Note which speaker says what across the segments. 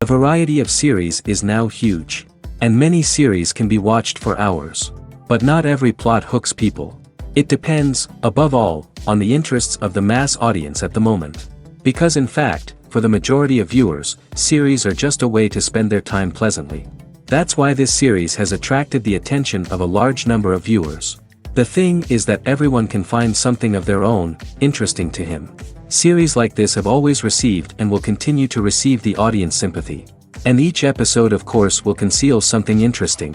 Speaker 1: variety of series is now huge. And many series can be watched for hours. But not every plot hooks people. It depends, above all, on the interests of the mass audience at the moment. Because in fact, for the majority of viewers, series are just a way to spend their time pleasantly. That's why this series has attracted the attention of a large number of viewers. The thing is that everyone can find something of their own, interesting to him. Series like this have always received and will continue to receive the audience sympathy. And each episode of course will conceal something interesting.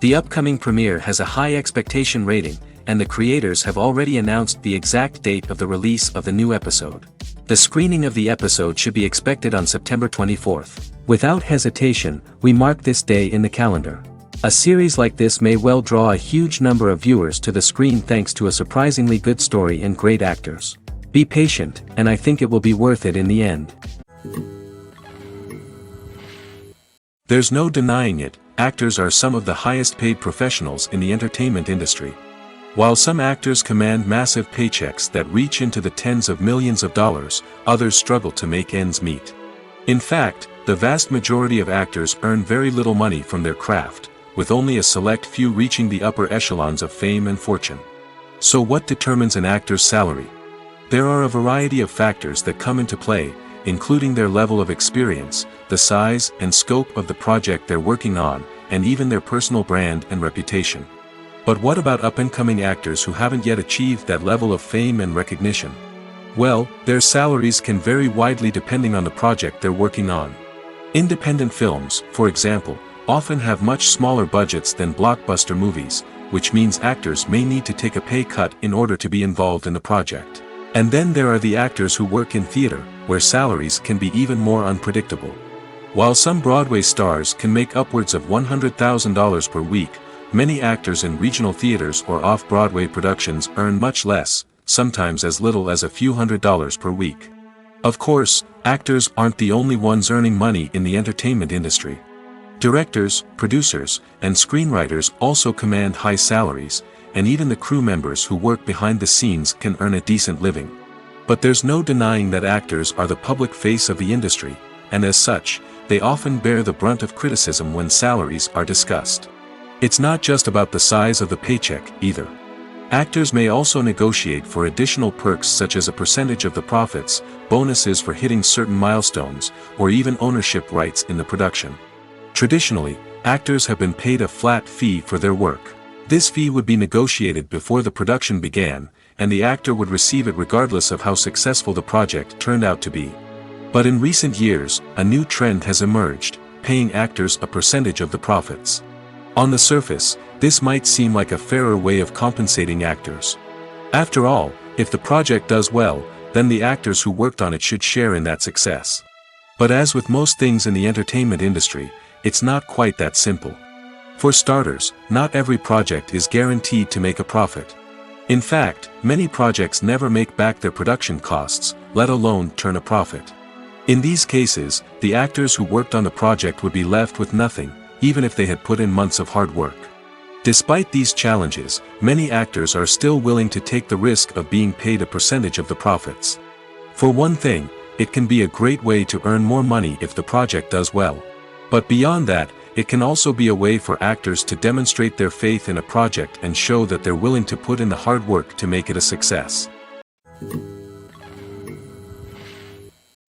Speaker 1: The upcoming premiere has a high expectation rating, and the creators have already announced the exact date of the release of the new episode. The screening of the episode should be expected on September 24th. Without hesitation, we mark this day in the calendar. A series like this may well draw a huge number of viewers to the screen thanks to a surprisingly good story and great actors. Be patient, and I think it will be worth it in the end. There's no denying it, actors are some of the highest paid professionals in the entertainment industry. While some actors command massive paychecks that reach into the tens of millions of dollars, others struggle to make ends meet. In fact, the vast majority of actors earn very little money from their craft, with only a select few reaching the upper echelons of fame and fortune. So what determines an actor's salary? There are a variety of factors that come into play, including their level of experience, the size and scope of the project they're working on, and even their personal brand and reputation. But what about up-and-coming actors who haven't yet achieved that level of fame and recognition? Well, their salaries can vary widely depending on the project they're working on. Independent films, for example, often have much smaller budgets than blockbuster movies, which means actors may need to take a pay cut in order to be involved in the project. And then there are the actors who work in theater, where salaries can be even more unpredictable. While some Broadway stars can make upwards of $100,000 per week, many actors in regional theaters or off-Broadway productions earn much less, sometimes as little as a few $100s per week. Of course, actors aren't the only ones earning money in the entertainment industry. Directors, producers, and screenwriters also command high salaries, and even the crew members who work behind the scenes can earn a decent living. But there's no denying that actors are the public face of the industry, and as such, they often bear the brunt of criticism when salaries are discussed. It's not just about the size of the paycheck, either. Actors may also negotiate for additional perks such as a percentage of the profits, bonuses for hitting certain milestones, or even ownership rights in the production. Traditionally, actors have been paid a flat fee for their work. This fee would be negotiated before the production began, and the actor would receive it regardless of how successful the project turned out to be. But in recent years, a new trend has emerged, paying actors a percentage of the profits. On the surface, this might seem like a fairer way of compensating actors. After all, if the project does well, then the actors who worked on it should share in that success. But as with most things in the entertainment industry, it's not quite that simple. For starters, not every project is guaranteed to make a profit. In fact, many projects never make back their production costs, let alone turn a profit. In these cases, the actors who worked on the project would be left with nothing, even if they had put in months of hard work. Despite these challenges, many actors are still willing to take the risk of being paid a percentage of the profits. For one thing, it can be a great way to earn more money if the project does well. But beyond that, it can also be a way for actors to demonstrate their faith in a project and show that they're willing to put in the hard work to make it a success.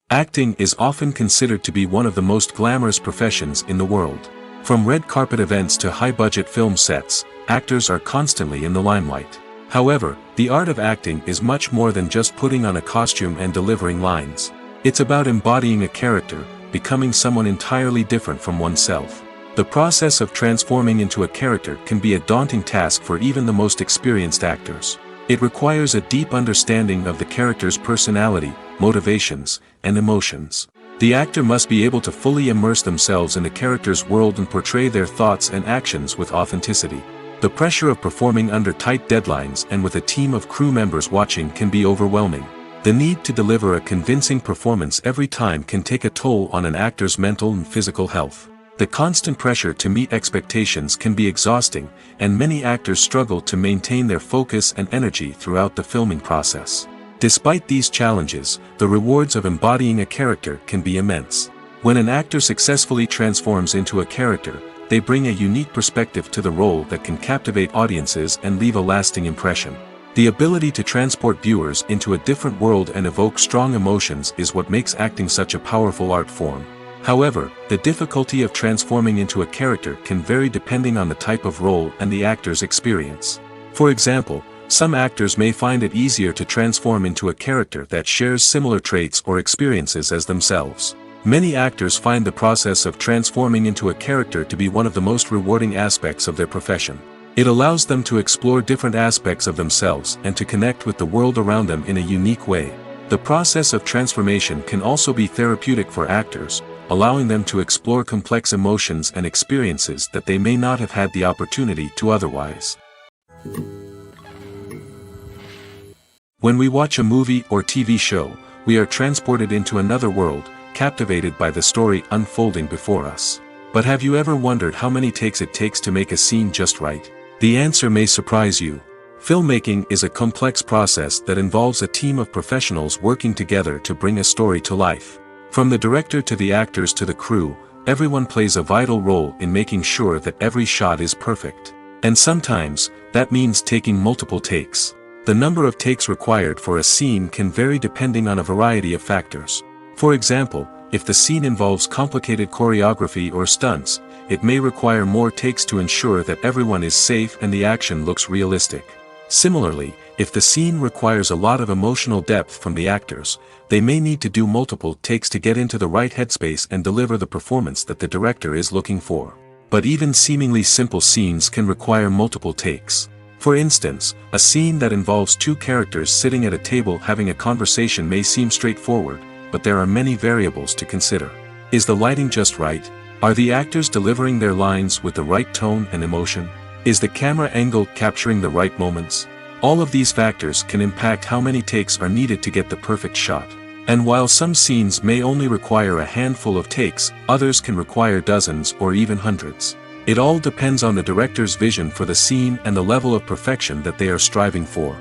Speaker 1: Acting is often considered to be one of the most glamorous professions in the world. From red carpet events to high-budget film sets, actors are constantly in the limelight. However, the art of acting is much more than just putting on a costume and delivering lines. It's about embodying a character, becoming someone entirely different from oneself. The process of transforming into a character can be a daunting task for even the most experienced actors. It requires a deep understanding of the character's personality, motivations, and emotions. The actor must be able to fully immerse themselves in the character's world and portray their thoughts and actions with authenticity. The pressure of performing under tight deadlines and with a team of crew members watching can be overwhelming. The need to deliver a convincing performance every time can take a toll on an actor's mental and physical health. The constant pressure to meet expectations can be exhausting, and many actors struggle to maintain their focus and energy throughout the filming process. Despite these challenges, the rewards of embodying a character can be immense. When an actor successfully transforms into a character, they bring a unique perspective to the role that can captivate audiences and leave a lasting impression. The ability to transport viewers into a different world and evoke strong emotions is what makes acting such a powerful art form. However, the difficulty of transforming into a character can vary depending on the type of role and the actor's experience. For example, some actors may find it easier to transform into a character that shares similar traits or experiences as themselves. Many actors find the process of transforming into a character to be one of the most rewarding aspects of their profession. It allows them to explore different aspects of themselves and to connect with the world around them in a unique way. The process of transformation can also be therapeutic for actors, allowing them to explore complex emotions and experiences that they may not have had the opportunity to otherwise. When we watch a movie or TV show, we are transported into another world, captivated by the story unfolding before us. But have you ever wondered how many takes it takes to make a scene just right? The answer may surprise you. Filmmaking is a complex process that involves a team of professionals working together to bring a story to life. From the director to the actors to the crew, everyone plays a vital role in making sure that every shot is perfect. And sometimes, that means taking multiple takes. The number of takes required for a scene can vary depending on a variety of factors. For example, if the scene involves complicated choreography or stunts, it may require more takes to ensure that everyone is safe and the action looks realistic. Similarly, if the scene requires a lot of emotional depth from the actors, they may need to do multiple takes to get into the right headspace and deliver the performance that the director is looking for. But even seemingly simple scenes can require multiple takes. For instance, a scene that involves two characters sitting at a table having a conversation may seem straightforward, but there are many variables to consider. Is the lighting just right? Are the actors delivering their lines with the right tone and emotion? Is the camera angle capturing the right moments? All of these factors can impact how many takes are needed to get the perfect shot. And while some scenes may only require a handful of takes, others can require dozens or even hundreds. It all depends on the director's vision for the scene and the level of perfection that they are striving for.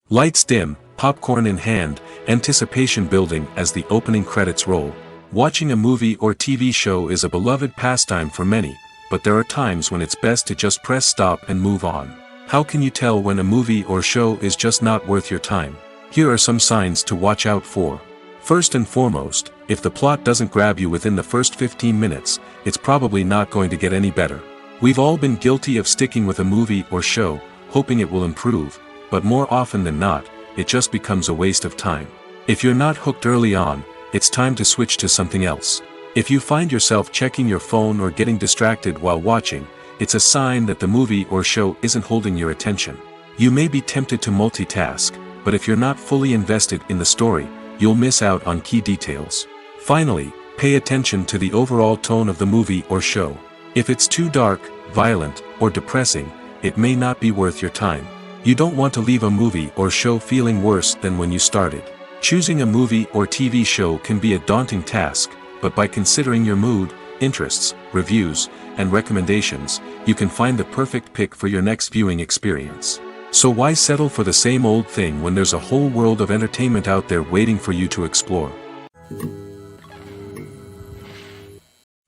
Speaker 1: Lights dim, popcorn in hand, anticipation building as the opening credits roll. Watching a movie or TV show is a beloved pastime for many, but there are times when it's best to just press stop and move on. How can you tell when a movie or show is just not worth your time? Here are some signs to watch out for. First and foremost, if the plot doesn't grab you within the first 15 minutes, it's probably not going to get any better. We've all been guilty of sticking with a movie or show, hoping it will improve, but more often than not, it just becomes a waste of time. If you're not hooked early on, it's time to switch to something else. If you find yourself checking your phone or getting distracted while watching, it's a sign that the movie or show isn't holding your attention. You may be tempted to multitask, but if you're not fully invested in the story, you'll miss out on key details. Finally, pay attention to the overall tone of the movie or show. If it's too dark, violent, or depressing, it may not be worth your time. You don't want to leave a movie or show feeling worse than when you started. Choosing a movie or TV show can be a daunting task, but by considering your mood, interests, reviews, and recommendations, you can find the perfect pick for your next viewing experience. So why settle for the same old thing when there's a whole world of entertainment out there waiting for you to explore?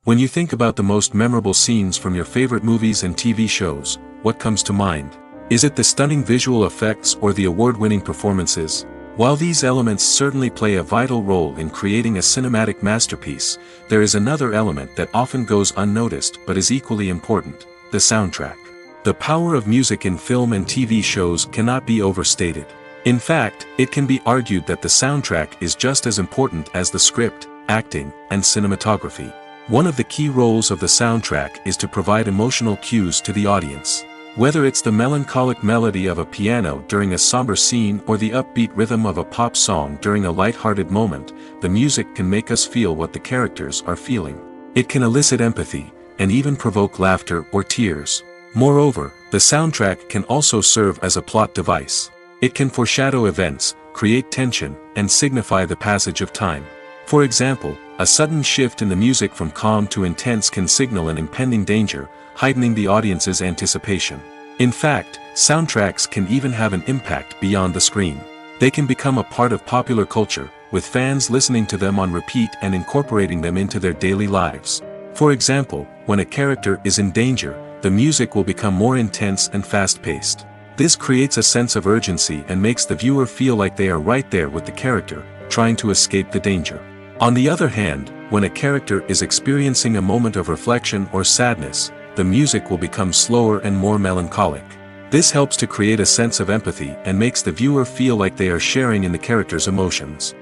Speaker 1: When you think about the most memorable scenes from your favorite movies and TV shows, what comes to mind? Is it the stunning visual effects or the award-winning performances? While these elements certainly play a vital role in creating a cinematic masterpiece, there is another element that often goes unnoticed but is equally important: the soundtrack. The power of music in film and TV shows cannot be overstated. In fact, it can be argued that the soundtrack is just as important as the script, acting, and cinematography. One of the key roles of the soundtrack is to provide emotional cues to the audience. Whether it's the melancholic melody of a piano during a somber scene or the upbeat rhythm of a pop song during a light-hearted moment, the music can make us feel what the characters are feeling. It can elicit empathy, and even provoke laughter or tears. Moreover, the soundtrack can also serve as a plot device. It can foreshadow events, create tension, and signify the passage of time. For example, a sudden shift in the music from calm to intense can signal an impending danger, heightening the audience's anticipation. In fact, soundtracks can even have an impact beyond the screen. They can become a part of popular culture, with fans listening to them on repeat and incorporating them into their daily lives. For example, when a character is in danger, the music will become more intense and fast-paced. This creates a sense of urgency and makes the viewer feel like they are right there with the character, trying to escape the danger. On the other hand, when a character is experiencing a moment of reflection or sadness, the music will become slower and more melancholic. This helps to create a sense of empathy and makes the viewer feel like they are sharing in the character's emotions.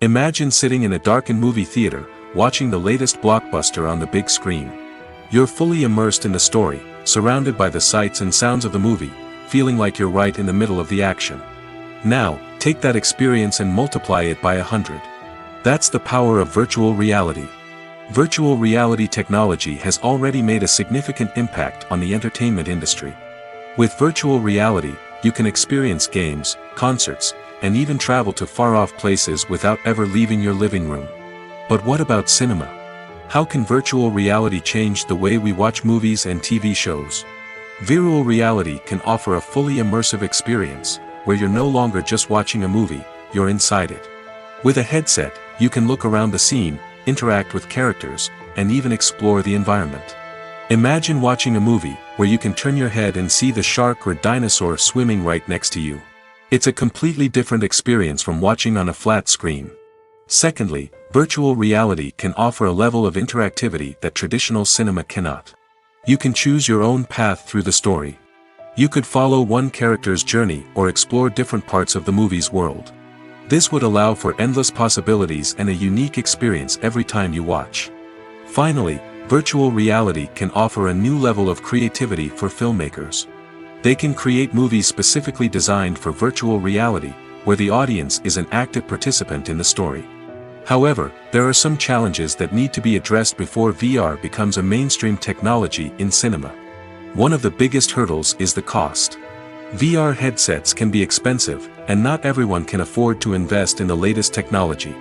Speaker 1: Imagine sitting in a darkened movie theater, watching the latest blockbuster on the big screen. You're fully immersed in the story, surrounded by the sights and sounds of the movie, feeling like you're right in the middle of the action. Now, take that experience and multiply it by 100. That's the power of virtual reality. Virtual reality technology has already made a significant impact on the entertainment industry. With virtual reality, you can experience games, concerts, and even travel to far-off places without ever leaving your living room. But what about cinema? How can virtual reality change the way we watch movies and TV shows? Virtual reality can offer a fully immersive experience, where you're no longer just watching a movie, you're inside it. With a headset, you can look around the scene, interact with characters, and even explore the environment. Imagine watching a movie, where you can turn your head and see the shark or dinosaur swimming right next to you. It's a completely different experience from watching on a flat screen. Secondly, virtual reality can offer a level of interactivity that traditional cinema cannot. You can choose your own path through the story. You could follow one character's journey or explore different parts of the movie's world. This would allow for endless possibilities and a unique experience every time you watch. Finally, virtual reality can offer a new level of creativity for filmmakers. They can create movies specifically designed for virtual reality, where the audience is an active participant in the story. However, there are some challenges that need to be addressed before VR becomes a mainstream technology in cinema. One of the biggest hurdles is the cost. VR headsets can be expensive, and not everyone can afford to invest in the latest technology.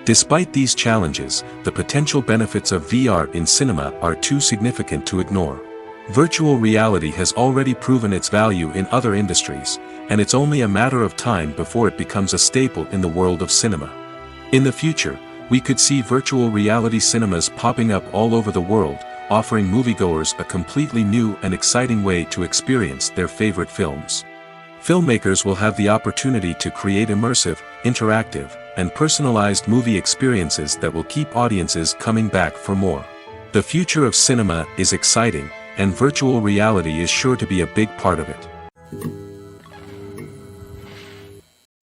Speaker 1: Despite these challenges, the potential benefits of VR in cinema are too significant to ignore. Virtual reality has already proven its value in other industries, and it's only a matter of time before it becomes a staple in the world of cinema. In the future, we could see virtual reality cinemas popping up all over the world, offering moviegoers a completely new and exciting way to experience their favorite films. Filmmakers will have the opportunity to create immersive, interactive, and personalized movie experiences that will keep audiences coming back for more. The future of cinema is exciting, and virtual reality is sure to be a big part of it.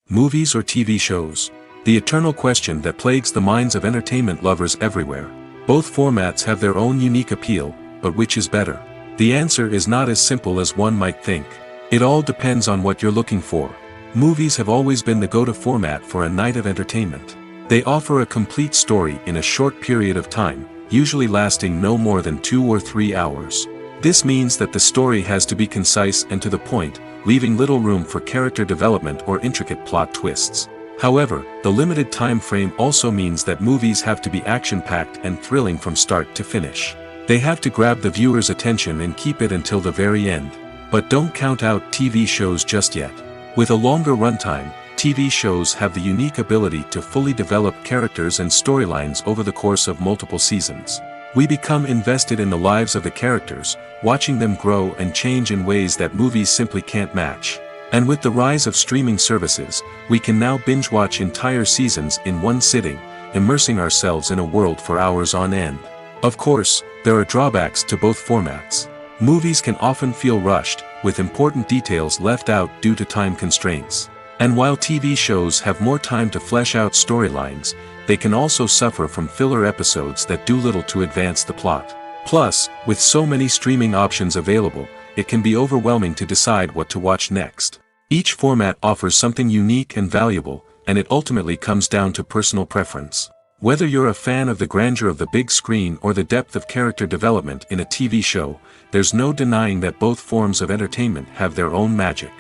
Speaker 1: Movies or TV shows? The eternal question that plagues the minds of entertainment lovers everywhere. Both formats have their own unique appeal, but which is better? The answer is not as simple as one might think. It all depends on what you're looking for. Movies have always been the go-to format for a night of entertainment. They offer a complete story in a short period of time, usually lasting no more than 2 or 3 hours. This means that the story has to be concise and to the point, leaving little room for character development or intricate plot twists. However, the limited time frame also means that movies have to be action-packed and thrilling from start to finish. They have to grab the viewer's attention and keep it until the very end. But don't count out TV shows just yet. With a longer runtime, TV shows have the unique ability to fully develop characters and storylines over the course of multiple seasons. We become invested in the lives of the characters, watching them grow and change in ways that movies simply can't match. And with the rise of streaming services, we can now binge-watch entire seasons in one sitting, immersing ourselves in a world for hours on end. Of course, there are drawbacks to both formats. Movies can often feel rushed, with important details left out due to time constraints. And while TV shows have more time to flesh out storylines, they can also suffer from filler episodes that do little to advance the plot. Plus, with so many streaming options available, it can be overwhelming to decide what to watch next. Each format offers something unique and valuable, and it ultimately comes down to personal preference. Whether you're a fan of the grandeur of the big screen or the depth of character development in a TV show, there's no denying that both forms of entertainment have their own magic.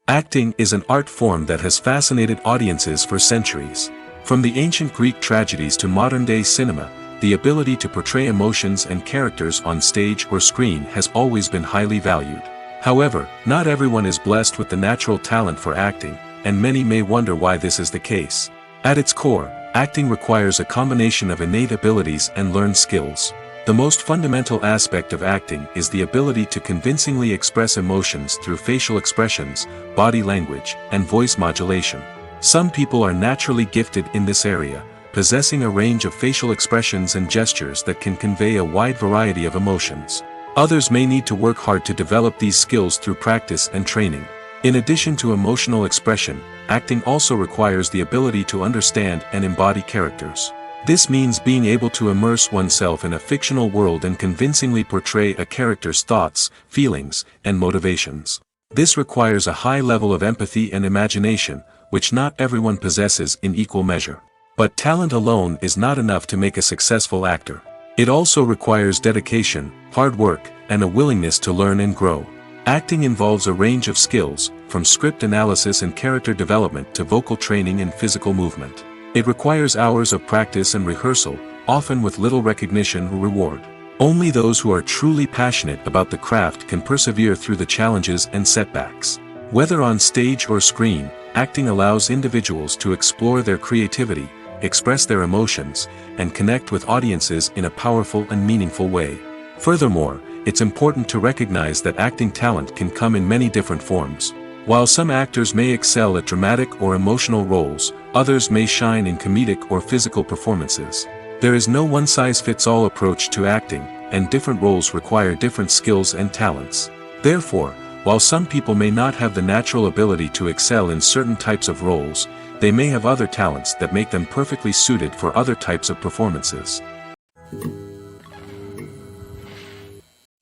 Speaker 1: Acting is an art form that has fascinated audiences for centuries. From the ancient Greek tragedies to modern-day cinema, the ability to portray emotions and characters on stage or screen has always been highly valued. However, not everyone is blessed with the natural talent for acting, and many may wonder why this is the case. At its core, acting requires a combination of innate abilities and learned skills. The most fundamental aspect of acting is the ability to convincingly express emotions through facial expressions, body language, and voice modulation. Some people are naturally gifted in this area, possessing a range of facial expressions and gestures that can convey a wide variety of emotions. Others may need to work hard to develop these skills through practice and training. In addition to emotional expression, acting also requires the ability to understand and embody characters. This means being able to immerse oneself in a fictional world and convincingly portray a character's thoughts, feelings, and motivations. This requires a high level of empathy and imagination, which not everyone possesses in equal measure. But talent alone is not enough to make a successful actor. It also requires dedication, hard work, and a willingness to learn and grow. Acting involves a range of skills, from script analysis and character development to vocal training and physical movement. It requires hours of practice and rehearsal, often with little recognition or reward. Only those who are truly passionate about the craft can persevere through the challenges and setbacks. Whether on stage or screen, acting allows individuals to explore their creativity, express their emotions, and connect with audiences in a powerful and meaningful way. Furthermore, it's important to recognize that acting talent can come in many different forms. While some actors may excel at dramatic or emotional roles, others may shine in comedic or physical performances. There is no one-size-fits-all approach to acting, and different roles require different skills and talents. Therefore, while some people may not have the natural ability to excel in certain types of roles, they may have other talents that make them perfectly suited for other types of performances.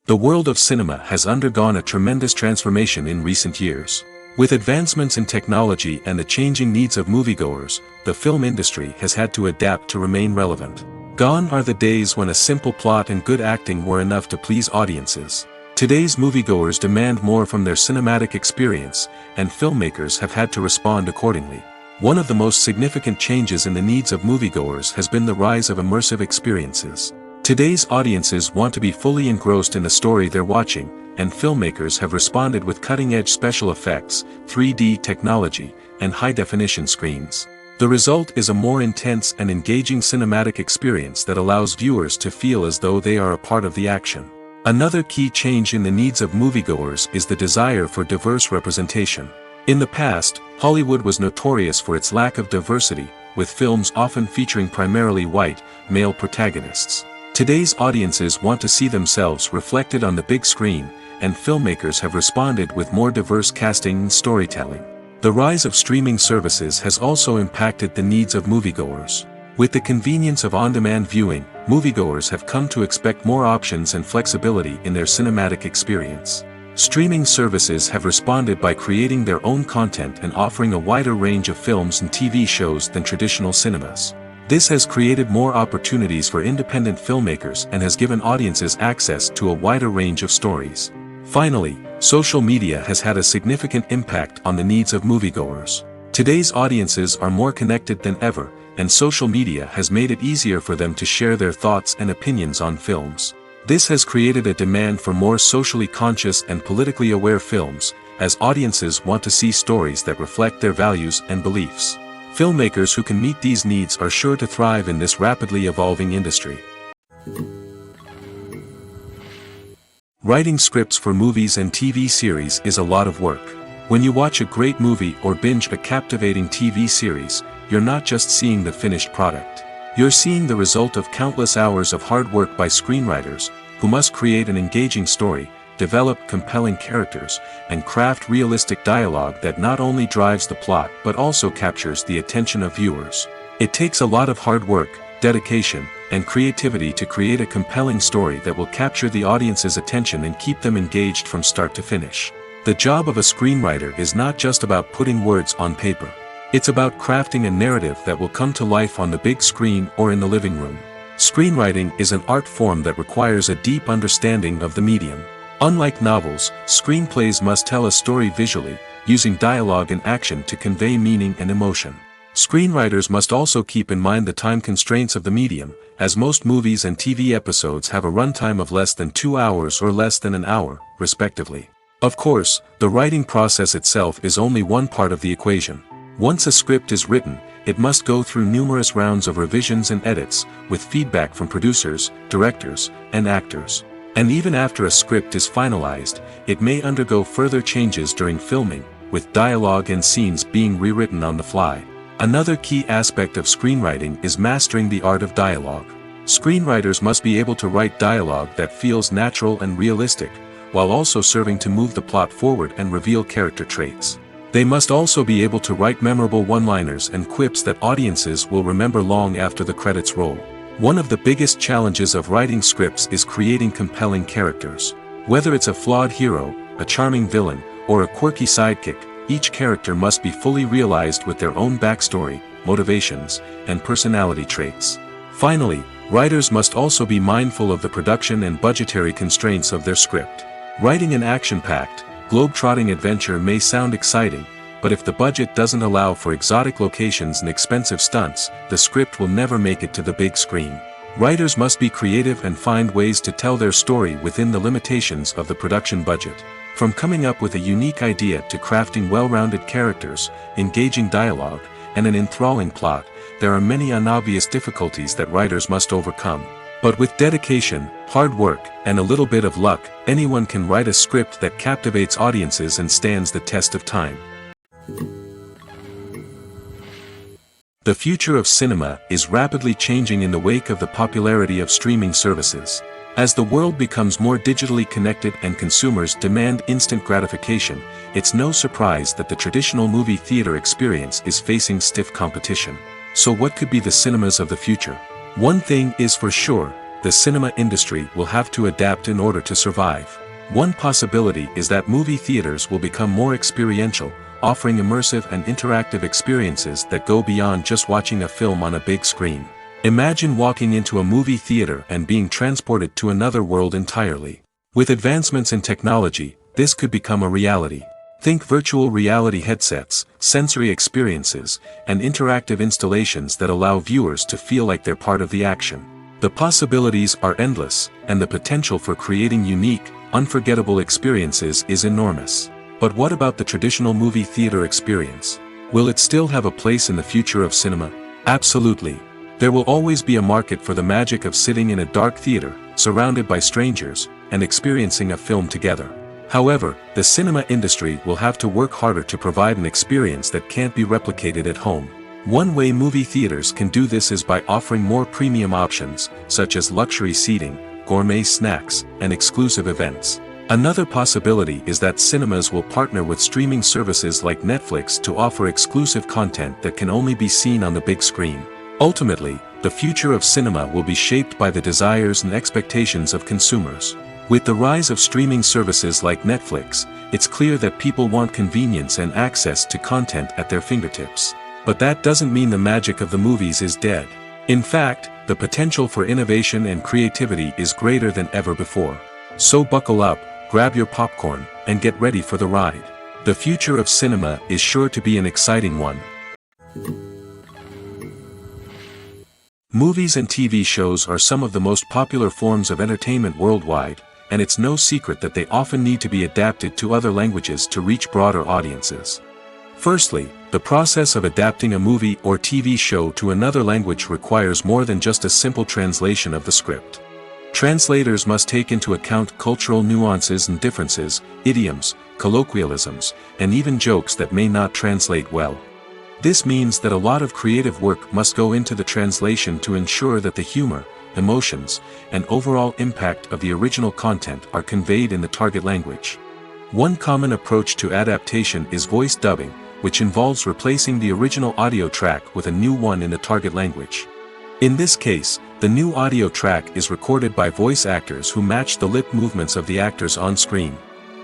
Speaker 1: The world of cinema has undergone a tremendous transformation in recent years. With advancements in technology and the changing needs of moviegoers, the film industry has had to adapt to remain relevant. Gone are the days when a simple plot and good acting were enough to please audiences. Today's moviegoers demand more from their cinematic experience, and filmmakers have had to respond accordingly. One of the most significant changes in the needs of moviegoers has been the rise of immersive experiences. Today's audiences want to be fully engrossed in the story they're watching, and filmmakers have responded with cutting-edge special effects, 3D technology, and high-definition screens. The result is a more intense and engaging cinematic experience that allows viewers to feel as though they are a part of the action. Another key change in the needs of moviegoers is the desire for diverse representation. In the past, Hollywood was notorious for its lack of diversity, with films often featuring primarily white, male protagonists. Today's audiences want to see themselves reflected on the big screen, and filmmakers have responded with more diverse casting and storytelling. The rise of streaming services has also impacted the needs of moviegoers. With the convenience of on-demand viewing, moviegoers have come to expect more options and flexibility in their cinematic experience. Streaming services have responded by creating their own content and offering a wider range of films and TV shows than traditional cinemas. This has created more opportunities for independent filmmakers and has given audiences access to a wider range of stories. Finally, social media has had a significant impact on the needs of moviegoers. Today's audiences are more connected than ever, and social media has made it easier for them to share their thoughts and opinions on films. This has created a demand for more socially conscious and politically aware films, as audiences want to see stories that reflect their values and beliefs. Filmmakers who can meet these needs are sure to thrive in this rapidly evolving industry. Writing scripts for movies and TV series is a lot of work. When you watch a great movie or binge a captivating TV series, you're not just seeing the finished product. You're seeing the result of countless hours of hard work by screenwriters, who must create an engaging story, develop compelling characters, and craft realistic dialogue that not only drives the plot but also captures the attention of viewers. It takes a lot of hard work, dedication, and creativity to create a compelling story that will capture the audience's attention and keep them engaged from start to finish. The job of a screenwriter is not just about putting words on paper. It's about crafting a narrative that will come to life on the big screen or in the living room. Screenwriting is an art form that requires a deep understanding of the medium. Unlike novels, screenplays must tell a story visually, using dialogue and action to convey meaning and emotion. Screenwriters must also keep in mind the time constraints of the medium, as most movies and TV episodes have a runtime of less than 2 hours or less than an hour, respectively. Of course, the writing process itself is only one part of the equation. Once a script is written, it must go through numerous rounds of revisions and edits, with feedback from producers, directors, and actors. And even after a script is finalized, it may undergo further changes during filming, with dialogue and scenes being rewritten on the fly. Another key aspect of screenwriting is mastering the art of dialogue. Screenwriters must be able to write dialogue that feels natural and realistic, while also serving to move the plot forward and reveal character traits. They must also be able to write memorable one-liners and quips that audiences will remember long after the credits roll. One of the biggest challenges of writing scripts is creating compelling characters. Whether it's a flawed hero, a charming villain, or a quirky sidekick, each character must be fully realized with their own backstory, motivations, and personality traits. Finally, writers must also be mindful of the production and budgetary constraints of their script. Writing an action-packed, globe-trotting adventure may sound exciting, but if the budget doesn't allow for exotic locations and expensive stunts, the script will never make it to the big screen. Writers must be creative and find ways to tell their story within the limitations of the production budget. From coming up with a unique idea to crafting well-rounded characters, engaging dialogue, and an enthralling plot, there are many unobvious difficulties that writers must overcome. But with dedication, hard work, and a little bit of luck, anyone can write a script that captivates audiences and stands the test of time. The future of cinema is rapidly changing in the wake of the popularity of streaming services. As the world becomes more digitally connected and consumers demand instant gratification, it's no surprise that the traditional movie theater experience is facing stiff competition. So what could be the cinemas of the future? One thing is for sure, the cinema industry will have to adapt in order to survive. One possibility is that movie theaters will become more experiential, offering immersive and interactive experiences that go beyond just watching a film on a big screen. Imagine walking into a movie theater and being transported to another world entirely. With advancements in technology, this could become a reality. Think virtual reality headsets, sensory experiences, and interactive installations that allow viewers to feel like they're part of the action. The possibilities are endless, and the potential for creating unique, unforgettable experiences is enormous. But what about the traditional movie theater experience? Will it still have a place in the future of cinema? Absolutely. There will always be a market for the magic of sitting in a dark theater, surrounded by strangers, and experiencing a film together. However, the cinema industry will have to work harder to provide an experience that can't be replicated at home. One way movie theaters can do this is by offering more premium options, such as luxury seating, gourmet snacks, and exclusive events. Another possibility is that cinemas will partner with streaming services like Netflix to offer exclusive content that can only be seen on the big screen. Ultimately, the future of cinema will be shaped by the desires and expectations of consumers. With the rise of streaming services like Netflix, it's clear that people want convenience and access to content at their fingertips. But that doesn't mean the magic of the movies is dead. In fact, the potential for innovation and creativity is greater than ever before. So buckle up, grab your popcorn, and get ready for the ride. The future of cinema is sure to be an exciting one. Movies and TV shows are some of the most popular forms of entertainment worldwide, and it's no secret that they often need to be adapted to other languages to reach broader audiences. Firstly, the process of adapting a movie or TV show to another language requires more than just a simple translation of the script. Translators must take into account cultural nuances and differences, idioms, colloquialisms, and even jokes that may not translate well. This means that a lot of creative work must go into the translation to ensure that the humor, emotions, and overall impact of the original content are conveyed in the target language. One common approach to adaptation is voice dubbing, which involves replacing the original audio track with a new one in the target language. In this case, the new audio track is recorded by voice actors who match the lip movements of the actors on screen.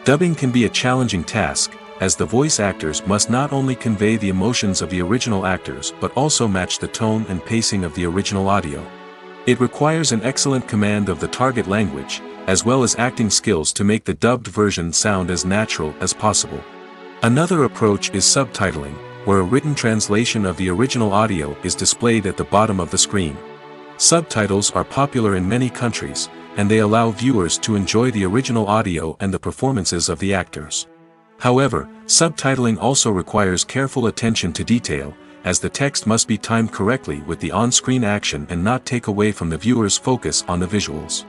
Speaker 1: Dubbing can be a challenging task, as the voice actors must not only convey the emotions of the original actors but also match the tone and pacing of the original audio. It requires an excellent command of the target language, as well as acting skills to make the dubbed version sound as natural as possible. Another approach is subtitling, where a written translation of the original audio is displayed at the bottom of the screen. Subtitles are popular in many countries, and they allow viewers to enjoy the original audio and the performances of the actors. However, subtitling also requires careful attention to detail, as the text must be timed correctly with the on-screen action and not take away from the viewer's focus on the visuals.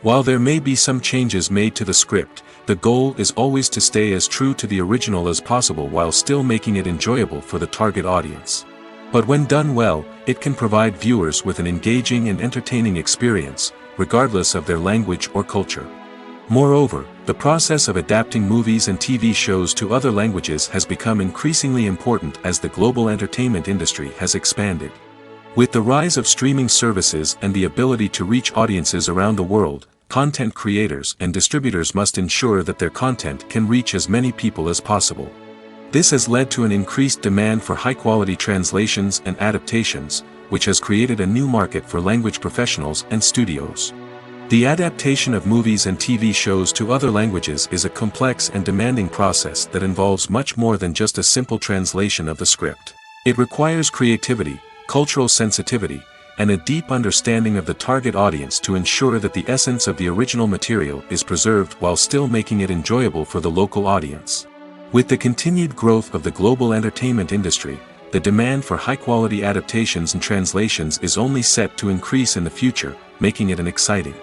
Speaker 1: While there may be some changes made to the script, the goal is always to stay as true to the original as possible while still making it enjoyable for the target audience. But when done well, it can provide viewers with an engaging and entertaining experience, regardless of their language or culture. Moreover, the process of adapting movies and TV shows to other languages has become increasingly important as the global entertainment industry has expanded. With the rise of streaming services and the ability to reach audiences around the world, content creators and distributors must ensure that their content can reach as many people as possible. This has led to an increased demand for high-quality translations and adaptations, which has created a new market for language professionals and studios. The adaptation of movies and TV shows to other languages is a complex and demanding process that involves much more than just a simple translation of the script. It requires creativity, cultural sensitivity, and a deep understanding of the target audience to ensure that the essence of the original material is preserved while still making it enjoyable for the local audience. With the continued growth of the global entertainment industry, the demand for high-quality adaptations and translations is only set to increase in the future, making it an exciting.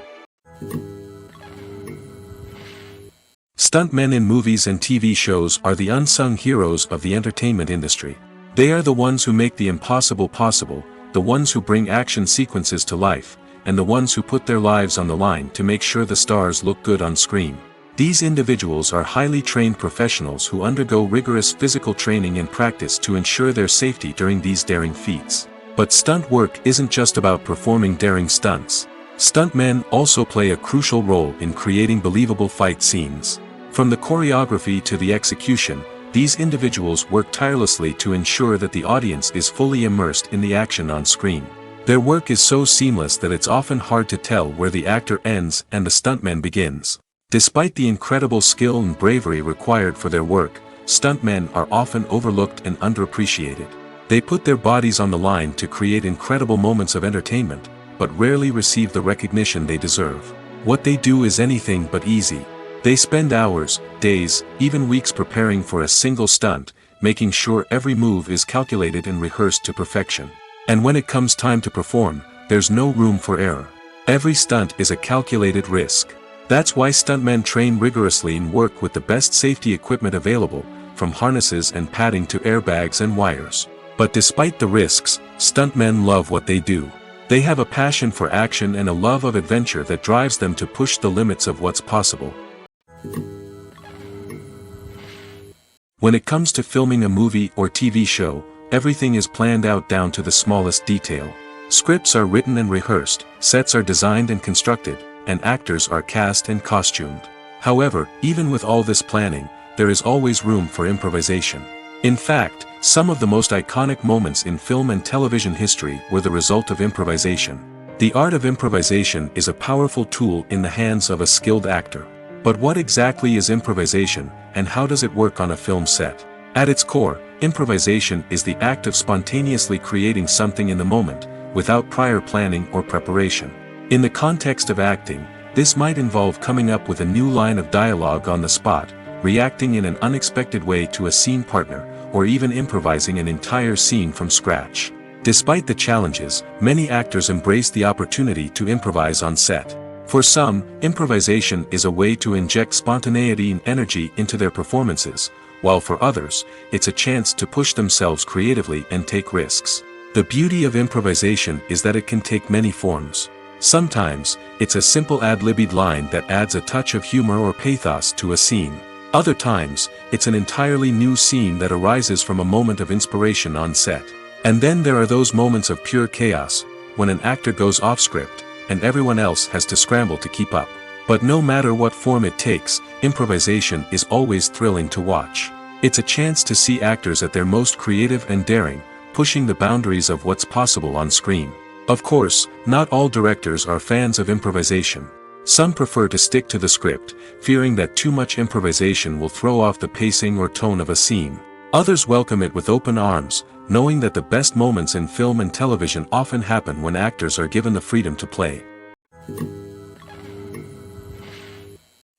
Speaker 1: Stuntmen in movies and TV shows are the unsung heroes of the entertainment industry. They are the ones who make the impossible possible, the ones who bring action sequences to life, and the ones who put their lives on the line to make sure the stars look good on screen. These individuals are highly trained professionals who undergo rigorous physical training and practice to ensure their safety during these daring feats. But stunt work isn't just about performing daring stunts. Stuntmen also play a crucial role in creating believable fight scenes. From the choreography to the execution, these individuals work tirelessly to ensure that the audience is fully immersed in the action on screen. Their work is so seamless that it's often hard to tell where the actor ends and the stuntman begins. Despite the incredible skill and bravery required for their work, stuntmen are often overlooked and underappreciated. They put their bodies on the line to create incredible moments of entertainment, but rarely receive the recognition they deserve. What they do is anything but easy. They spend hours, days, even weeks preparing for a single stunt, making sure every move is calculated and rehearsed to perfection. And when it comes time to perform, there's no room for error. Every stunt is a calculated risk. That's why stuntmen train rigorously and work with the best safety equipment available, from harnesses and padding to airbags and wires. But despite the risks, stuntmen love what they do. They have a passion for action and a love of adventure that drives them to push the limits of what's possible. When it comes to filming a movie or TV show, everything is planned out down to the smallest detail. Scripts are written and rehearsed, sets are designed and constructed, and actors are cast and costumed. However, even with all this planning, there is always room for improvisation. In fact, some of the most iconic moments in film and television history were the result of improvisation. The art of improvisation is a powerful tool in the hands of a skilled actor. But what exactly is improvisation, and how does it work on a film set? At its core, improvisation is the act of spontaneously creating something in the moment, without prior planning or preparation. In the context of acting, this might involve coming up with a new line of dialogue on the spot, reacting in an unexpected way to a scene partner, or even improvising an entire scene from scratch. Despite the challenges, many actors embrace the opportunity to improvise on set. For some, improvisation is a way to inject spontaneity and energy into their performances, while for others, it's a chance to push themselves creatively and take risks. The beauty of improvisation is that it can take many forms. Sometimes, it's a simple ad-libbed line that adds a touch of humor or pathos to a scene. Other times, it's an entirely new scene that arises from a moment of inspiration on set. And then there are those moments of pure chaos, when an actor goes off script, and everyone else has to scramble to keep up. But no matter what form it takes, improvisation is always thrilling to watch. It's a chance to see actors at their most creative and daring, pushing the boundaries of what's possible on screen. Of course, not all directors are fans of improvisation. Some prefer to stick to the script, fearing that too much improvisation will throw off the pacing or tone of a scene. Others welcome it with open arms, knowing that the best moments in film and television often happen when actors are given the freedom to play.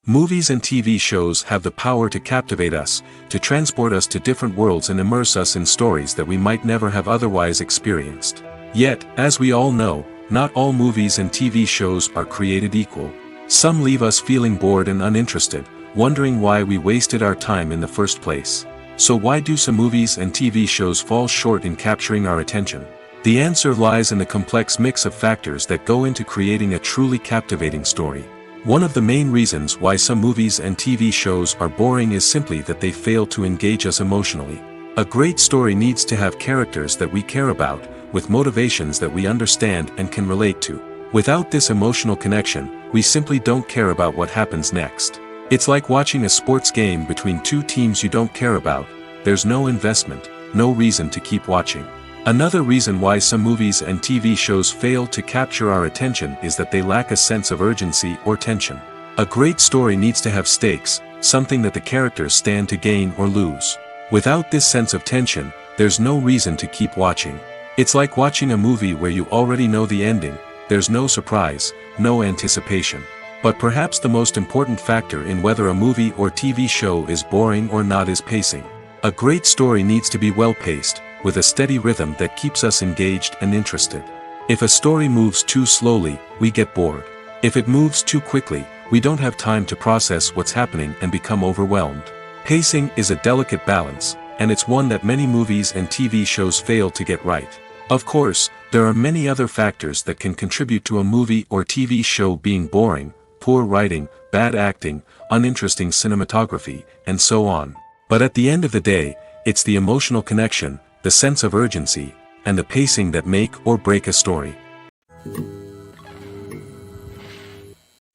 Speaker 1: Movies and TV shows have the power to captivate us, to transport us to different worlds and immerse us in stories that we might never have otherwise experienced. Yet, as we all know, not all movies and TV shows are created equal. Some leave us feeling bored and uninterested, wondering why we wasted our time in the first place. So why do some movies and TV shows fall short in capturing our attention? The answer lies in the complex mix of factors that go into creating a truly captivating story. One of the main reasons why some movies and TV shows are boring is simply that they fail to engage us emotionally. A great story needs to have characters that we care about, with motivations that we understand and can relate to. Without this emotional connection, we simply don't care about what happens next. It's like watching a sports game between two teams you don't care about. There's no investment, no reason to keep watching. Another reason why some movies and TV shows fail to capture our attention is that they lack a sense of urgency or tension. A great story needs to have stakes, something that the characters stand to gain or lose. Without this sense of tension, there's no reason to keep watching. It's like watching a movie where you already know the ending. There's no surprise, no anticipation. But perhaps the most important factor in whether a movie or TV show is boring or not is pacing. A great story needs to be well-paced, with a steady rhythm that keeps us engaged and interested. If a story moves too slowly, we get bored. If it moves too quickly, we don't have time to process what's happening and become overwhelmed. Pacing is a delicate balance, and it's one that many movies and TV shows fail to get right. Of course, there are many other factors that can contribute to a movie or TV show being boring: poor writing, bad acting, uninteresting cinematography, and so on. But at the end of the day, it's the emotional connection, the sense of urgency, and the pacing that make or break a story.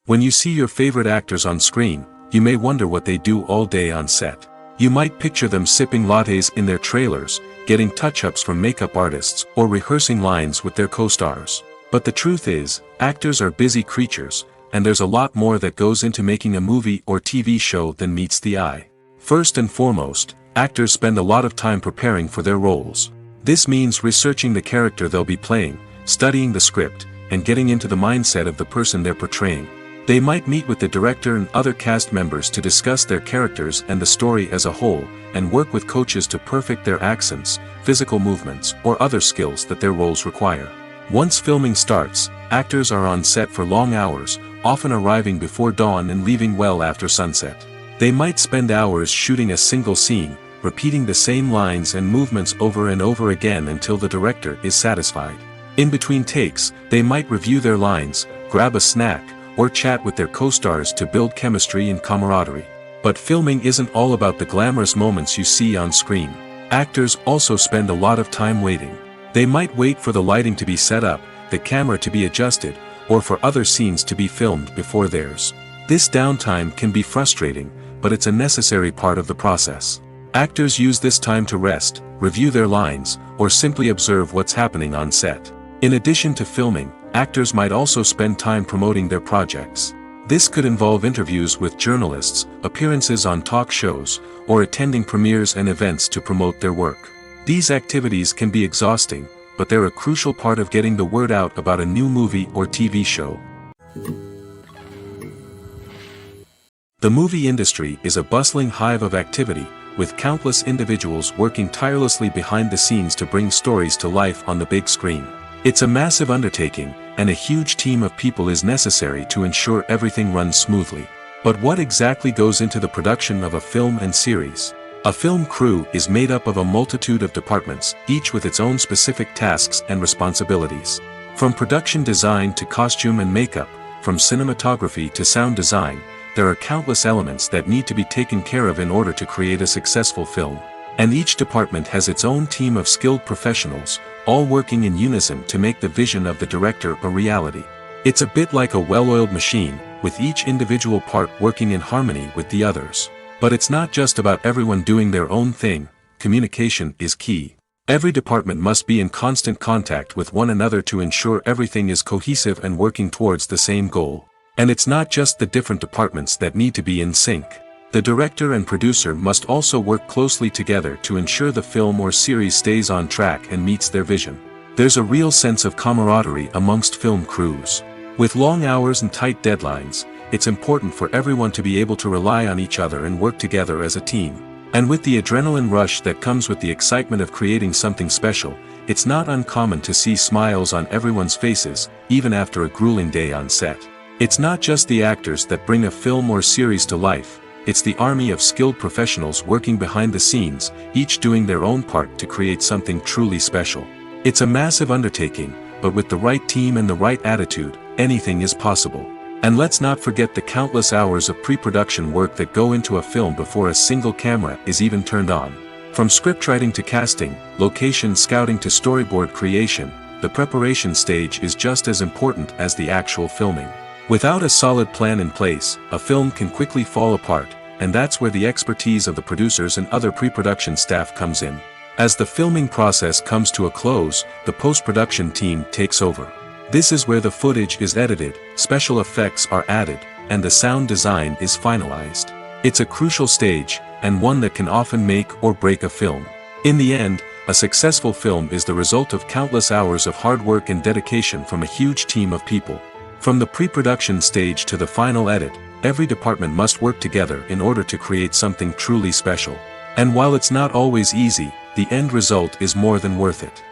Speaker 1: When you see your favorite actors on screen, you may wonder what they do all day on set. You might picture them sipping lattes in their trailers, getting touch-ups from makeup artists, or rehearsing lines with their co-stars. But the truth is, actors are busy creatures, and there's a lot more that goes into making a movie or TV show than meets the eye. First and foremost, actors spend a lot of time preparing for their roles. This means researching the character they'll be playing, studying the script, and getting into the mindset of the person they're portraying. They might meet with the director and other cast members to discuss their characters and the story as a whole, and work with coaches to perfect their accents, physical movements, or other skills that their roles require. Once filming starts, actors are on set for long hours, often arriving before dawn and leaving well after sunset. They might spend hours shooting a single scene, repeating the same lines and movements over and over again until the director is satisfied. In between takes, they might review their lines, grab a snack, or chat with their co-stars to build chemistry and camaraderie. But filming isn't all about the glamorous moments you see on screen. Actors also spend a lot of time waiting. They might wait for the lighting to be set up, the camera to be adjusted, or for other scenes to be filmed before theirs. This downtime can be frustrating, but it's a necessary part of the process. Actors use this time to rest, review their lines, or simply observe what's happening on set. In addition to filming, actors might also spend time promoting their projects. This could involve interviews with journalists, appearances on talk shows, or attending premieres and events to promote their work. These activities can be exhausting, but they're a crucial part of getting the word out about a new movie or TV show. The movie industry is a bustling hive of activity, with countless individuals working tirelessly behind the scenes to bring stories to life on the big screen. It's a massive undertaking, and a huge team of people is necessary to ensure everything runs smoothly. But what exactly goes into the production of a film and series? A film crew is made up of a multitude of departments, each with its own specific tasks and responsibilities. From production design to costume and makeup, from cinematography to sound design, there are countless elements that need to be taken care of in order to create a successful film. And each department has its own team of skilled professionals, all working in unison to make the vision of the director a reality. It's a bit like a well-oiled machine, with each individual part working in harmony with the others. But it's not just about everyone doing their own thing. Communication is key. Every department must be in constant contact with one another to ensure everything is cohesive and working towards the same goal. And it's not just the different departments that need to be in sync. The director and producer must also work closely together to ensure the film or series stays on track and meets their vision. There's a real sense of camaraderie amongst film crews. With long hours and tight deadlines, it's important for everyone to be able to rely on each other and work together as a team. And with the adrenaline rush that comes with the excitement of creating something special, it's not uncommon to see smiles on everyone's faces, even after a grueling day on set. It's not just the actors that bring a film or series to life, it's the army of skilled professionals working behind the scenes, each doing their own part to create something truly special. It's a massive undertaking, but with the right team and the right attitude, anything is possible. And let's not forget the countless hours of pre-production work that go into a film before a single camera is even turned on. From scriptwriting to casting, location scouting to storyboard creation, the preparation stage is just as important as the actual filming. Without a solid plan in place, a film can quickly fall apart, and that's where the expertise of the producers and other pre-production staff comes in. As the filming process comes to a close, the post-production team takes over. This is where the footage is edited, special effects are added, and the sound design is finalized. It's a crucial stage, and one that can often make or break a film. In the end, a successful film is the result of countless hours of hard work and dedication from a huge team of people. From the pre-production stage to the final edit, every department must work together in order to create something truly special. And while it's not always easy, the end result is more than worth it.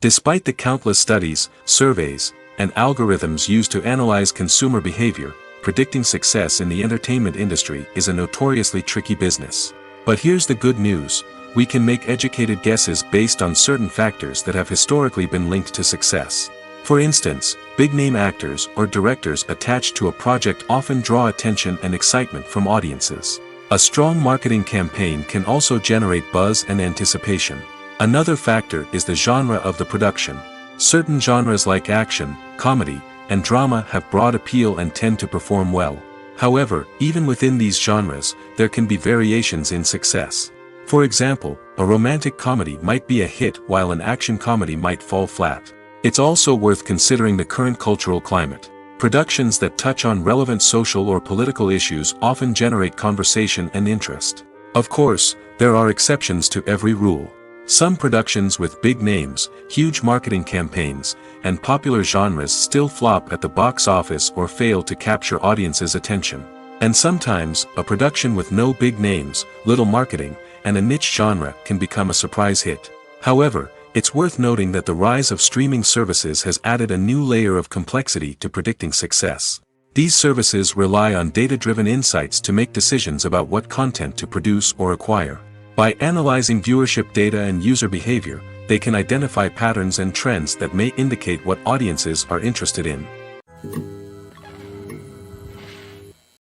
Speaker 1: Despite the countless studies, surveys, and algorithms used to analyze consumer behavior, predicting success in the entertainment industry is a notoriously tricky business. But here's the good news. We can make educated guesses based on certain factors that have historically been linked to success. For instance, big-name actors or directors attached to a project often draw attention and excitement from audiences. A strong marketing campaign can also generate buzz and anticipation. Another factor is the genre of the production. Certain genres like action, comedy, and drama have broad appeal and tend to perform well. However, even within these genres, there can be variations in success. For example, a romantic comedy might be a hit while an action comedy might fall flat. It's also worth considering the current cultural climate. Productions that touch on relevant social or political issues often generate conversation and interest. Of course, there are exceptions to every rule. Some productions with big names, huge marketing campaigns, and popular genres still flop at the box office or fail to capture audiences' attention. And sometimes, a production with no big names, little marketing, and a niche genre can become a surprise hit. However, it's worth noting that the rise of streaming services has added a new layer of complexity to predicting success. These services rely on data-driven insights to make decisions about what content to produce or acquire. By analyzing viewership data and user behavior, they can identify patterns and trends that may indicate what audiences are interested in.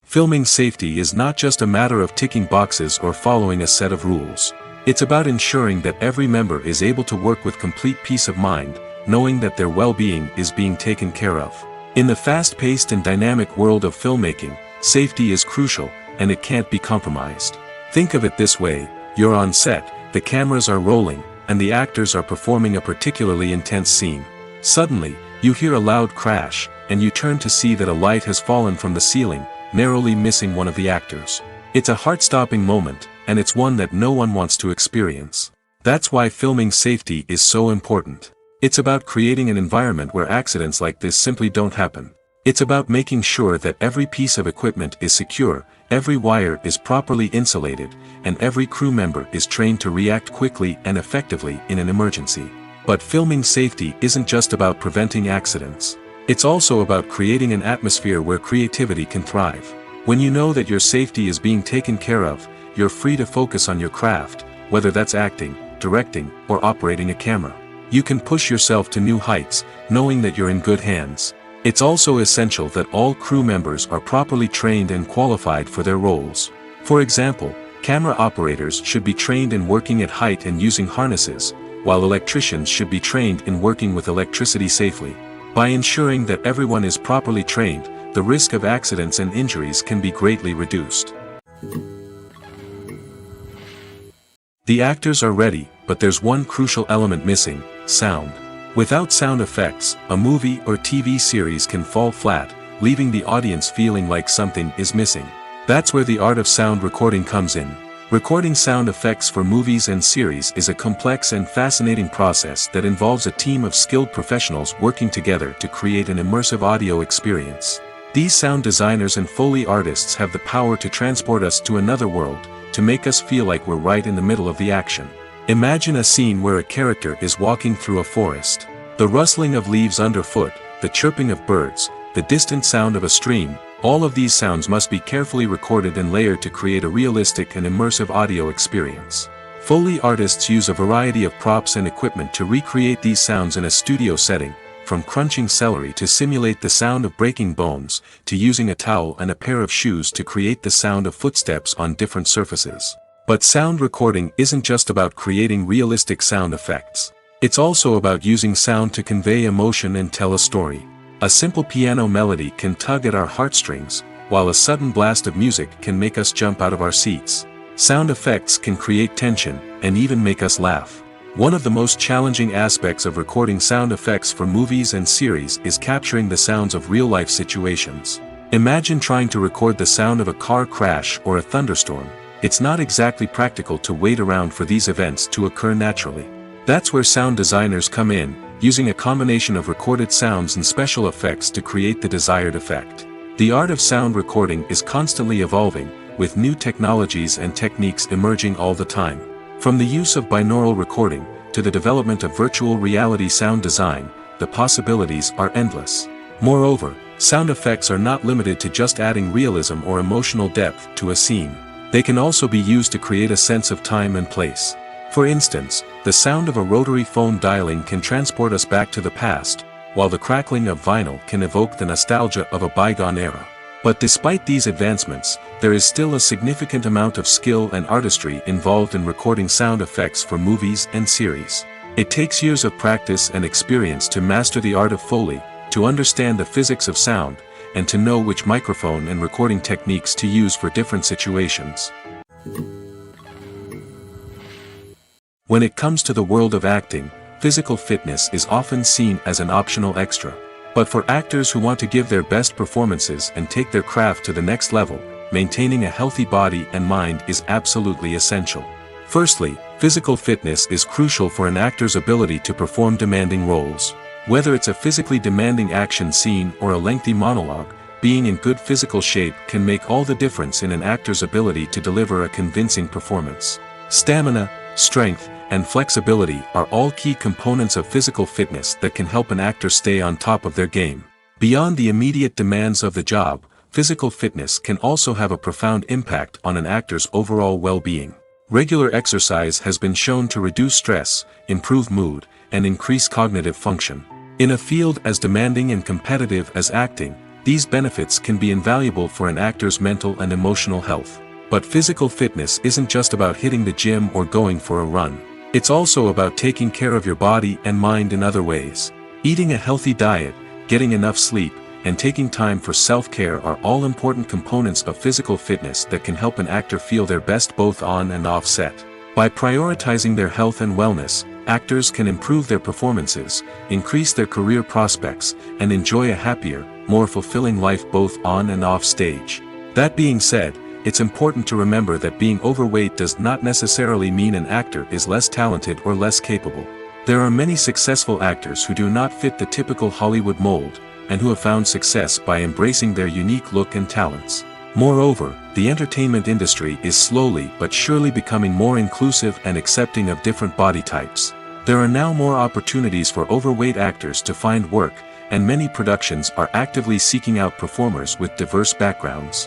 Speaker 1: Filming safety is not just a matter of ticking boxes or following a set of rules. It's about ensuring that every member is able to work with complete peace of mind, knowing that their well-being is being taken care of. In the fast-paced and dynamic world of filmmaking, safety is crucial, and it can't be compromised. Think of it this way, you're on set, the cameras are rolling, and the actors are performing a particularly intense scene. Suddenly, you hear a loud crash, and you turn to see that a light has fallen from the ceiling, narrowly missing one of the actors. It's a heart-stopping moment, and it's one that no one wants to experience. That's why filming safety is so important. It's about creating an environment where accidents like this simply don't happen. It's about making sure that every piece of equipment is secure, every wire is properly insulated, and every crew member is trained to react quickly and effectively in an emergency. But filming safety isn't just about preventing accidents. It's also about creating an atmosphere where creativity can thrive. When you know that your safety is being taken care of, you're free to focus on your craft, whether that's acting, directing, or operating a camera. You can push yourself to new heights, knowing that you're in good hands. It's also essential that all crew members are properly trained and qualified for their roles. For example, camera operators should be trained in working at height and using harnesses, while electricians should be trained in working with electricity safely. By ensuring that everyone is properly trained, the risk of accidents and injuries can be greatly reduced. The actors are ready, but there's one crucial element missing: sound. Without sound effects, a movie or TV series can fall flat, leaving the audience feeling like something is missing. That's where the art of sound recording comes in. Recording sound effects for movies and series is a complex and fascinating process that involves a team of skilled professionals working together to create an immersive audio experience. These sound designers and Foley artists have the power to transport us to another world, to make us feel like we're right in the middle of the action. Imagine a scene where a character is walking through a forest. The rustling of leaves underfoot, the chirping of birds, the distant sound of a stream, all of these sounds must be carefully recorded and layered to create a realistic and immersive audio experience. Foley artists use a variety of props and equipment to recreate these sounds in a studio setting, from crunching celery to simulate the sound of breaking bones, to using a towel and a pair of shoes to create the sound of footsteps on different surfaces. But sound recording isn't just about creating realistic sound effects. It's also about using sound to convey emotion and tell a story. A simple piano melody can tug at our heartstrings, while a sudden blast of music can make us jump out of our seats. Sound effects can create tension, and even make us laugh. One of the most challenging aspects of recording sound effects for movies and series is capturing the sounds of real-life situations. Imagine trying to record the sound of a car crash or a thunderstorm. It's not exactly practical to wait around for these events to occur naturally. That's where sound designers come in, using a combination of recorded sounds and special effects to create the desired effect. The art of sound recording is constantly evolving, with new technologies and techniques emerging all the time. From the use of binaural recording, to the development of virtual reality sound design, the possibilities are endless. Moreover, sound effects are not limited to just adding realism or emotional depth to a scene. They can also be used to create a sense of time and place. For instance, the sound of a rotary phone dialing can transport us back to the past, while the crackling of vinyl can evoke the nostalgia of a bygone era. But despite these advancements, there is still a significant amount of skill and artistry involved in recording sound effects for movies and series. It takes years of practice and experience to master the art of Foley, to understand the physics of sound, and to know which microphone and recording techniques to use for different situations. When it comes to the world of acting, physical fitness is often seen as an optional extra. But for actors who want to give their best performances and take their craft to the next level, maintaining a healthy body and mind is absolutely essential. Firstly, physical fitness is crucial for an actor's ability to perform demanding roles. Whether it's a physically demanding action scene or a lengthy monologue, being in good physical shape can make all the difference in an actor's ability to deliver a convincing performance. Stamina, strength, and flexibility are all key components of physical fitness that can help an actor stay on top of their game. Beyond the immediate demands of the job, physical fitness can also have a profound impact on an actor's overall well-being. Regular exercise has been shown to reduce stress, improve mood, and increase cognitive function. In a field as demanding and competitive as acting, these benefits can be invaluable for an actor's mental and emotional health. But physical fitness isn't just about hitting the gym or going for a run. It's also about taking care of your body and mind in other ways. Eating a healthy diet, getting enough sleep, and taking time for self-care are all important components of physical fitness that can help an actor feel their best both on and off set. By prioritizing their health and wellness, actors can improve their performances, increase their career prospects, and enjoy a happier, more fulfilling life both on and off stage. That being said, it's important to remember that being overweight does not necessarily mean an actor is less talented or less capable. There are many successful actors who do not fit the typical Hollywood mold, and who have found success by embracing their unique look and talents. Moreover, the entertainment industry is slowly but surely becoming more inclusive and accepting of different body types. There are now more opportunities for overweight actors to find work, and many productions are actively seeking out performers with diverse backgrounds.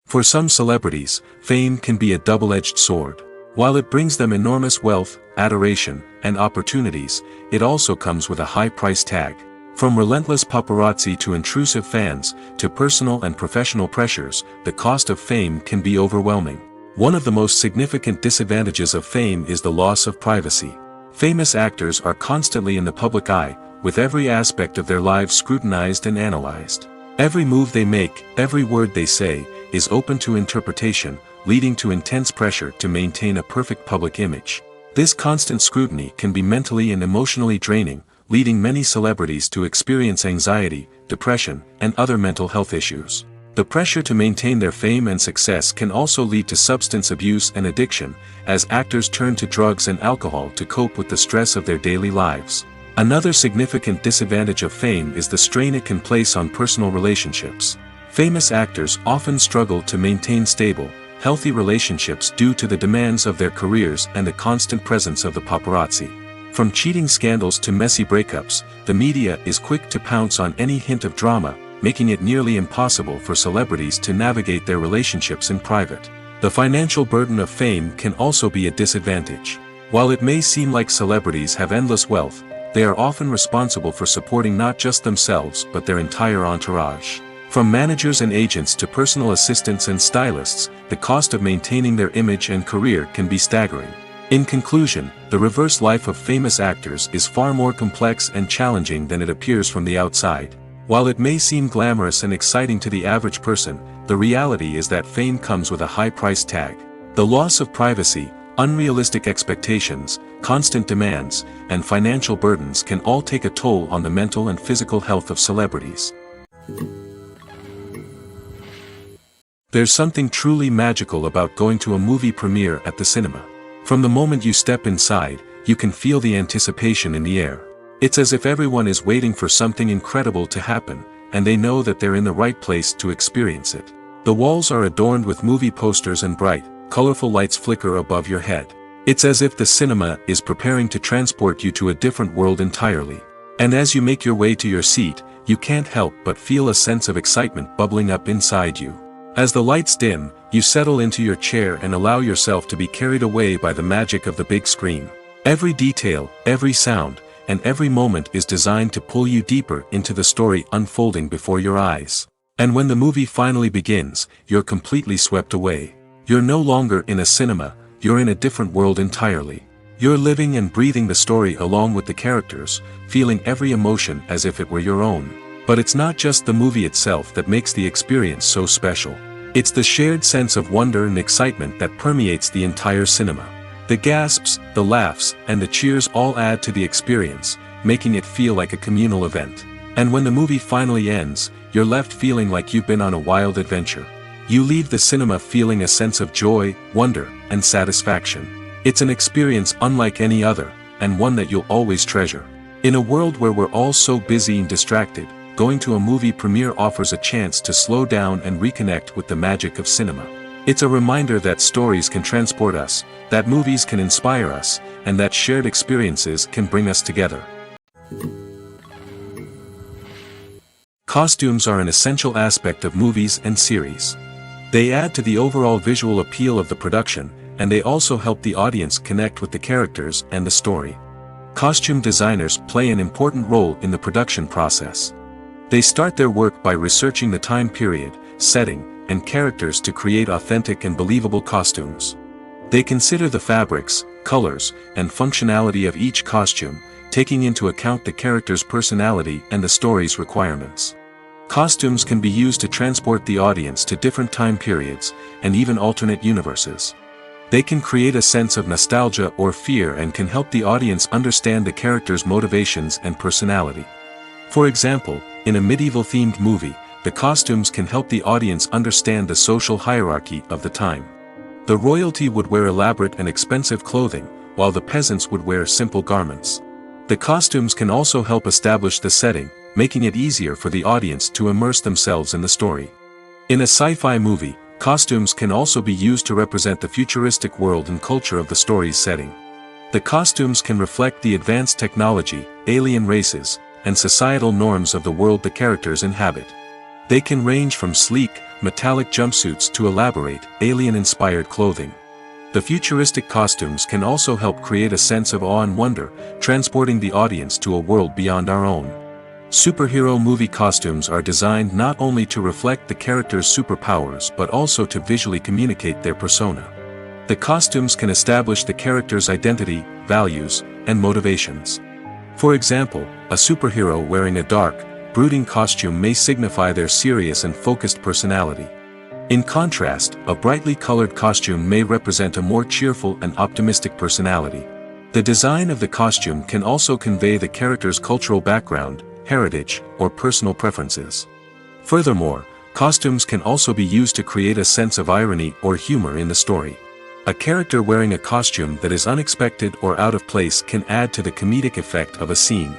Speaker 1: For some celebrities, fame can be a double-edged sword. While it brings them enormous wealth, adoration, and opportunities, it also comes with a high price tag. From relentless paparazzi to intrusive fans, to personal and professional pressures, the cost of fame can be overwhelming. One of the most significant disadvantages of fame is the loss of privacy. Famous actors are constantly in the public eye, with every aspect of their lives scrutinized and analyzed. Every move they make, every word they say, is open to interpretation, leading to intense pressure to maintain a perfect public image. This constant scrutiny can be mentally and emotionally draining, leading many celebrities to experience anxiety, depression, and other mental health issues. The pressure to maintain their fame and success can also lead to substance abuse and addiction, as actors turn to drugs and alcohol to cope with the stress of their daily lives. Another significant disadvantage of fame is the strain it can place on personal relationships. Famous actors often struggle to maintain stable, healthy relationships due to the demands of their careers and the constant presence of the paparazzi. From cheating scandals to messy breakups, the media is quick to pounce on any hint of drama, making it nearly impossible for celebrities to navigate their relationships in private. The financial burden of fame can also be a disadvantage. While it may seem like celebrities have endless wealth, they are often responsible for supporting not just themselves but their entire entourage. From managers and agents to personal assistants and stylists, the cost of maintaining their image and career can be staggering. In conclusion, the reverse life of famous actors is far more complex and challenging than it appears from the outside. While it may seem glamorous and exciting to the average person, the reality is that fame comes with a high price tag. The loss of privacy, unrealistic expectations, constant demands, and financial burdens can all take a toll on the mental and physical health of celebrities. There's something truly magical about going to a movie premiere at the cinema. From the moment you step inside, you can feel the anticipation in the air. It's as if everyone is waiting for something incredible to happen, and they know that they're in the right place to experience it. The walls are adorned with movie posters and bright, colorful lights flicker above your head. It's as if the cinema is preparing to transport you to a different world entirely. And as you make your way to your seat, you can't help but feel a sense of excitement bubbling up inside you. As the lights dim, you settle into your chair and allow yourself to be carried away by the magic of the big screen. Every detail, every sound, and every moment is designed to pull you deeper into the story unfolding before your eyes. And when the movie finally begins, you're completely swept away. You're no longer in a cinema, you're in a different world entirely. You're living and breathing the story along with the characters, feeling every emotion as if it were your own. But it's not just the movie itself that makes the experience so special. It's the shared sense of wonder and excitement that permeates the entire cinema. The gasps, the laughs, and the cheers all add to the experience, making it feel like a communal event. And when the movie finally ends, you're left feeling like you've been on a wild adventure. You leave the cinema feeling a sense of joy, wonder, and satisfaction. It's an experience unlike any other, and one that you'll always treasure. In a world where we're all so busy and distracted, going to a movie premiere offers a chance to slow down and reconnect with the magic of cinema. It's a reminder that stories can transport us, that movies can inspire us, and that shared experiences can bring us together. Costumes are an essential aspect of movies and series. They add to the overall visual appeal of the production, and they also help the audience connect with the characters and the story. Costume designers play an important role in the production process. They start their work by researching the time period, setting, and characters to create authentic and believable costumes. They consider the fabrics, colors, and functionality of each costume, taking into account the character's personality and the story's requirements. Costumes can be used to transport the audience to different time periods, and even alternate universes. They can create a sense of nostalgia or fear and can help the audience understand the character's motivations and personality. For example, in a medieval-themed movie, the costumes can help the audience understand the social hierarchy of the time. The royalty would wear elaborate and expensive clothing, while the peasants would wear simple garments. The costumes can also help establish the setting, making it easier for the audience to immerse themselves in the story. In a sci-fi movie, costumes can also be used to represent the futuristic world and culture of the story's setting. The costumes can reflect the advanced technology, alien races, and societal norms of the world the characters inhabit. They can range from sleek, metallic jumpsuits to elaborate, alien-inspired clothing. The futuristic costumes can also help create a sense of awe and wonder, transporting the audience to a world beyond our own. Superhero movie costumes are designed not only to reflect the character's superpowers but also to visually communicate their persona. The costumes can establish the character's identity, values, and motivations. For example, a superhero wearing a dark, brooding costume may signify their serious and focused personality. In contrast, a brightly colored costume may represent a more cheerful and optimistic personality. The design of the costume can also convey the character's cultural background, heritage, or personal preferences. Furthermore, Costumes can also be used to create a sense of irony or humor in the story. A character wearing a costume that is unexpected or out of place can add to the comedic effect of a scene.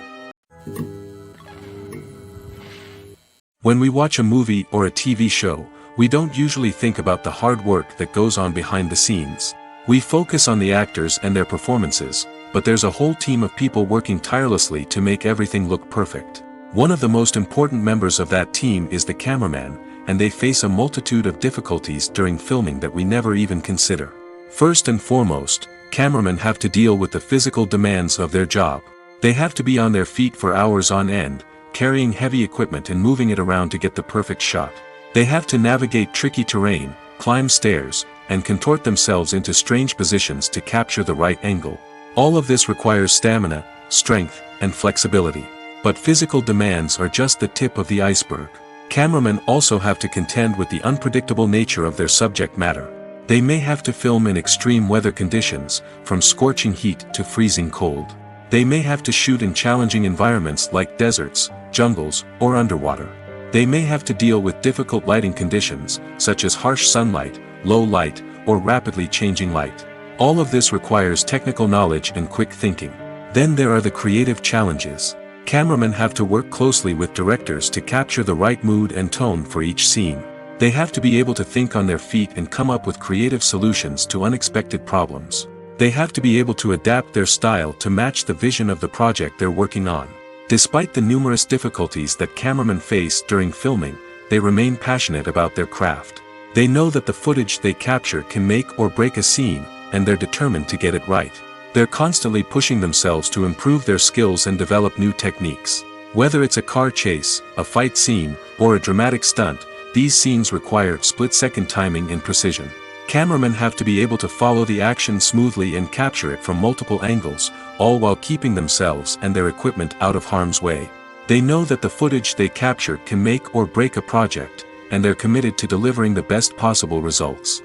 Speaker 1: When we watch a movie or a TV show, we don't usually think about the hard work that goes on behind the scenes. We focus on the actors and their performances, but there's a whole team of people working tirelessly to make everything look perfect. One of the most important members of that team is the cameraman, and they face a multitude of difficulties during filming that we never even consider. First and foremost, cameramen have to deal with the physical demands of their job. They have to be on their feet for hours on end, carrying heavy equipment and moving it around to get the perfect shot. They have to navigate tricky terrain, climb stairs, and contort themselves into strange positions to capture the right angle. All of this requires stamina, strength, and flexibility. But physical demands are just the tip of the iceberg. Cameramen also have to contend with the unpredictable nature of their subject matter. They may have to film in extreme weather conditions, from scorching heat to freezing cold. They may have to shoot in challenging environments like deserts, jungles, or underwater. They may have to deal with difficult lighting conditions, such as harsh sunlight, low light, or rapidly changing light. All of this requires technical knowledge and quick thinking. Then there are the creative challenges. Cameramen have to work closely with directors to capture the right mood and tone for each scene. They have to be able to think on their feet and come up with creative solutions to unexpected problems. They have to be able to adapt their style to match the vision of the project they're working on. Despite the numerous difficulties that cameramen face during filming, they remain passionate about their craft. They know that the footage they capture can make or break a scene, and they're determined to get it right. They're constantly pushing themselves to improve their skills and develop new techniques. Whether it's a car chase, a fight scene, or a dramatic stunt, these scenes require split-second timing and precision. Cameramen have to be able to follow the action smoothly and capture it from multiple angles, all while keeping themselves and their equipment out of harm's way. They know that the footage they capture can make or break a project, and they're committed to delivering the best possible results.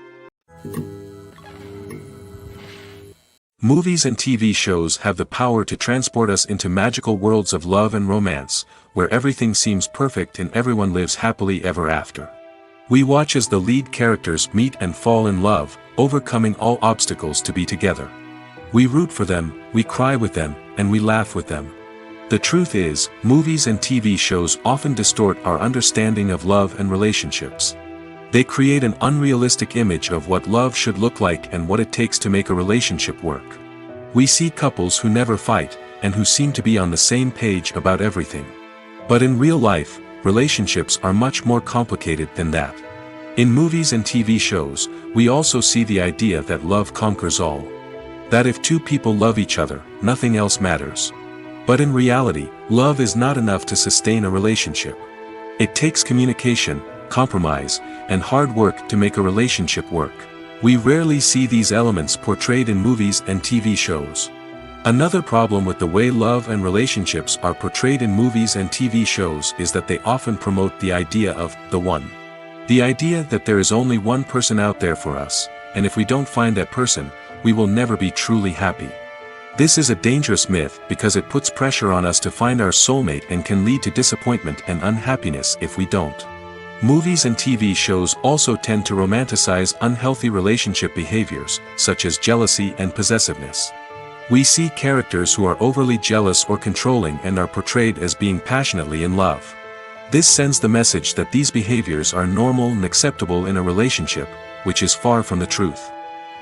Speaker 1: Movies and TV shows have the power to transport us into magical worlds of love and romance, where everything seems perfect and everyone lives happily ever after. We watch as the lead characters meet and fall in love, overcoming all obstacles to be together. We root for them, we cry with them, and we laugh with them. The truth is, movies and TV shows often distort our understanding of love and relationships. They create an unrealistic image of what love should look like and what it takes to make a relationship work. We see couples who never fight, and who seem to be on the same page about everything. But in real life, relationships are much more complicated than that. In movies and TV shows, we also see the idea that love conquers all. That if two people love each other, nothing else matters. But in reality, love is not enough to sustain a relationship. It takes communication, compromise, and hard work to make a relationship work. We rarely see these elements portrayed in movies and TV shows. Another problem with the way love and relationships are portrayed in movies and TV shows is that they often promote the idea of the one. The idea that there is only one person out there for us, and if we don't find that person, we will never be truly happy. This is a dangerous myth because it puts pressure on us to find our soulmate and can lead to disappointment and unhappiness if we don't. Movies and TV shows also tend to romanticize unhealthy relationship behaviors, such as jealousy and possessiveness. We see characters who are overly jealous or controlling and are portrayed as being passionately in love. This sends the message that these behaviors are normal and acceptable in a relationship, which is far from the truth.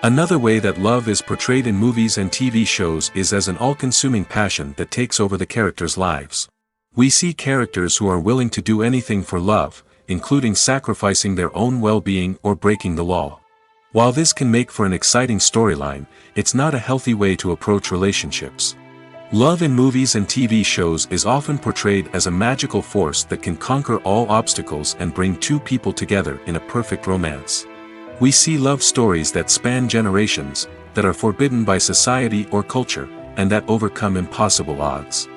Speaker 1: Another way that love is portrayed in movies and TV shows is as an all-consuming passion that takes over the characters' lives. We see characters who are willing to do anything for love, including sacrificing their own well-being or breaking the law. While this can make for an exciting storyline, it's not a healthy way to approach relationships. Love in movies and TV shows is often portrayed as a magical force that can conquer all obstacles and bring two people together in a perfect romance. We see love stories that span generations, that are forbidden by society or culture, and that overcome impossible odds.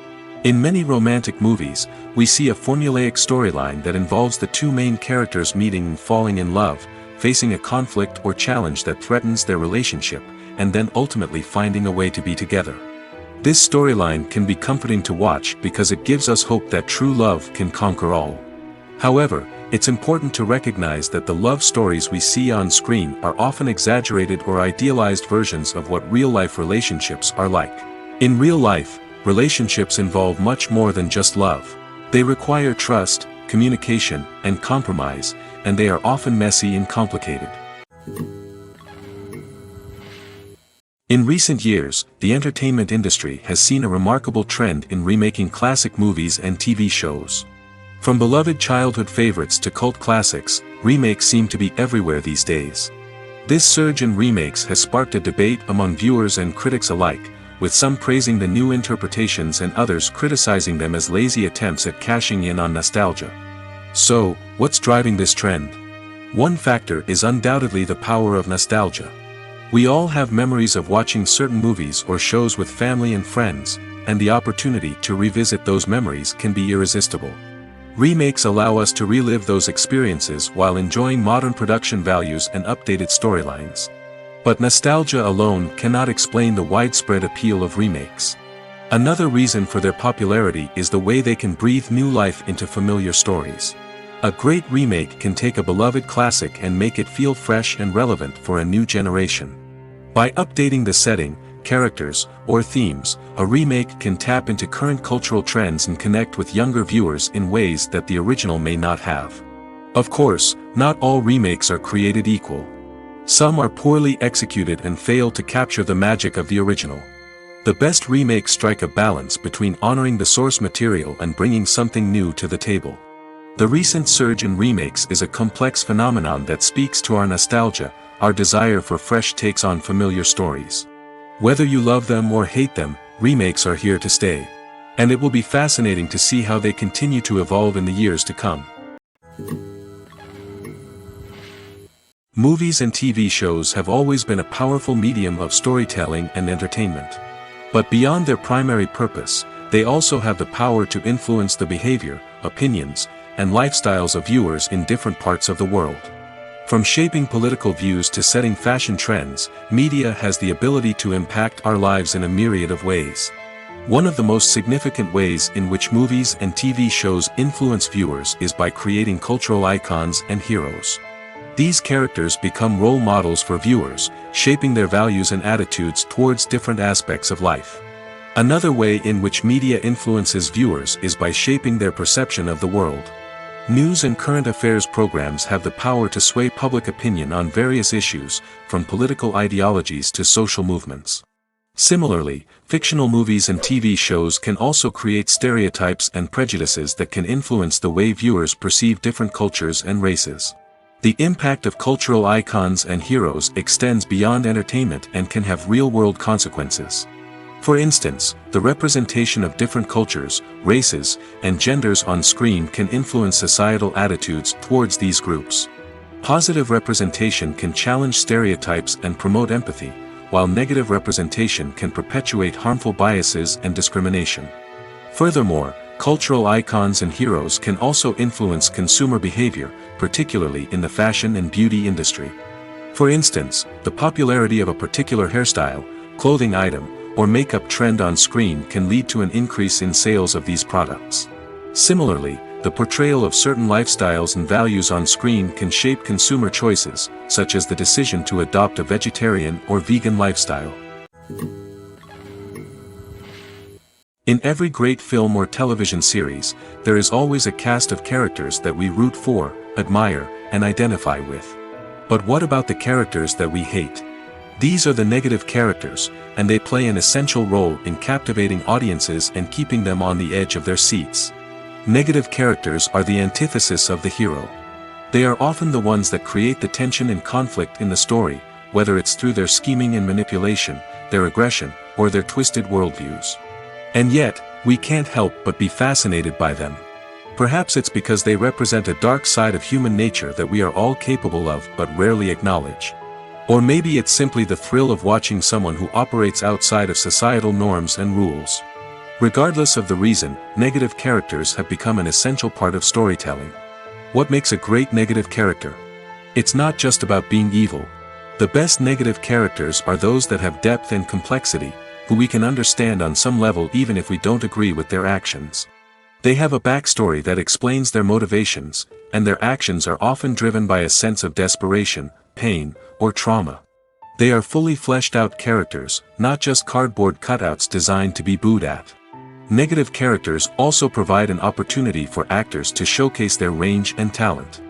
Speaker 1: In many romantic movies, we see a formulaic storyline that involves the two main characters meeting and falling in love, facing a conflict or challenge that threatens their relationship, and then ultimately finding a way to be together. This storyline can be comforting to watch because it gives us hope that true love can conquer all. However, It's important to recognize that the love stories we see on screen are often exaggerated or idealized versions of what real-life relationships are like. In real life, relationships involve much more than just love. They require trust, communication, and compromise, and they are often messy and complicated. In recent years, the entertainment industry has seen a remarkable trend in remaking classic movies and TV shows. From beloved childhood favorites to cult classics, remakes seem to be everywhere these days. This surge in remakes has sparked a debate among viewers and critics alike, with some praising the new interpretations and others criticizing them as lazy attempts at cashing in on nostalgia. So, what's driving this trend? One factor is undoubtedly the power of nostalgia. We all have memories of watching certain movies or shows with family and friends, and the opportunity to revisit those memories can be irresistible. Remakes allow us to relive those experiences while enjoying modern production values and updated storylines. But nostalgia alone cannot explain the widespread appeal of remakes. Another reason for their popularity is the way they can breathe new life into familiar stories. A great remake can take a beloved classic and make it feel fresh and relevant for a new generation. By updating the setting, characters, or themes, a remake can tap into current cultural trends and connect with younger viewers in ways that the original may not have. Of course, not all remakes are created equal. Some are poorly executed and fail to capture the magic of the original. The best remakes strike a balance between honoring the source material and bringing something new to the table. The recent surge in remakes is a complex phenomenon that speaks to our nostalgia, our desire for fresh takes on familiar stories. Whether you love them or hate them, remakes are here to stay. And it will be fascinating to see how they continue to evolve in the years to come. Movies and TV shows have always been a powerful medium of storytelling and entertainment. But beyond their primary purpose, they also have the power to influence the behavior, opinions, and lifestyles of viewers in different parts of the world. From shaping political views to setting fashion trends, media has the ability to impact our lives in a myriad of ways. One of the most significant ways in which movies and TV shows influence viewers is by creating cultural icons and heroes. These characters become role models for viewers, shaping their values and attitudes towards different aspects of life. Another way in which media influences viewers is by shaping their perception of the world. News and current affairs programs have the power to sway public opinion on various issues, from political ideologies to social movements. Similarly, fictional movies and TV shows can also create stereotypes and prejudices that can influence the way viewers perceive different cultures and races. The impact of cultural icons and heroes extends beyond entertainment and can have real-world consequences. For instance, the representation of different cultures, races, and genders on screen can influence societal attitudes towards these groups. Positive representation can challenge stereotypes and promote empathy, while negative representation can perpetuate harmful biases and discrimination. Furthermore, cultural icons and heroes can also influence consumer behavior, particularly in the fashion and beauty industry. For instance, the popularity of a particular hairstyle, clothing item, or makeup trend on screen can lead to an increase in sales of these products. Similarly, the portrayal of certain lifestyles and values on screen can shape consumer choices, such as the decision to adopt a vegetarian or vegan lifestyle. In every great film or television series, there is always a cast of characters that we root for, admire, and identify with. But what about the characters that we hate? These are the negative characters, and they play an essential role in captivating audiences and keeping them on the edge of their seats. Negative characters are the antithesis of the hero. They are often the ones that create the tension and conflict in the story, whether it's through their scheming and manipulation, their aggression, or their twisted worldviews. And yet, we can't help but be fascinated by them. Perhaps it's because they represent a dark side of human nature that we are all capable of but rarely acknowledge. Or maybe it's simply the thrill of watching someone who operates outside of societal norms and rules. Regardless of the reason, negative characters have become an essential part of storytelling. What makes a great negative character? It's not just about being evil. The best negative characters are those that have depth and complexity, who we can understand on some level even if we don't agree with their actions. They have a backstory that explains their motivations, and their actions are often driven by a sense of desperation, pain, or trauma. They are fully fleshed out characters, not just cardboard cutouts designed to be booed at. Negative characters also provide an opportunity for actors to showcase their range and talent.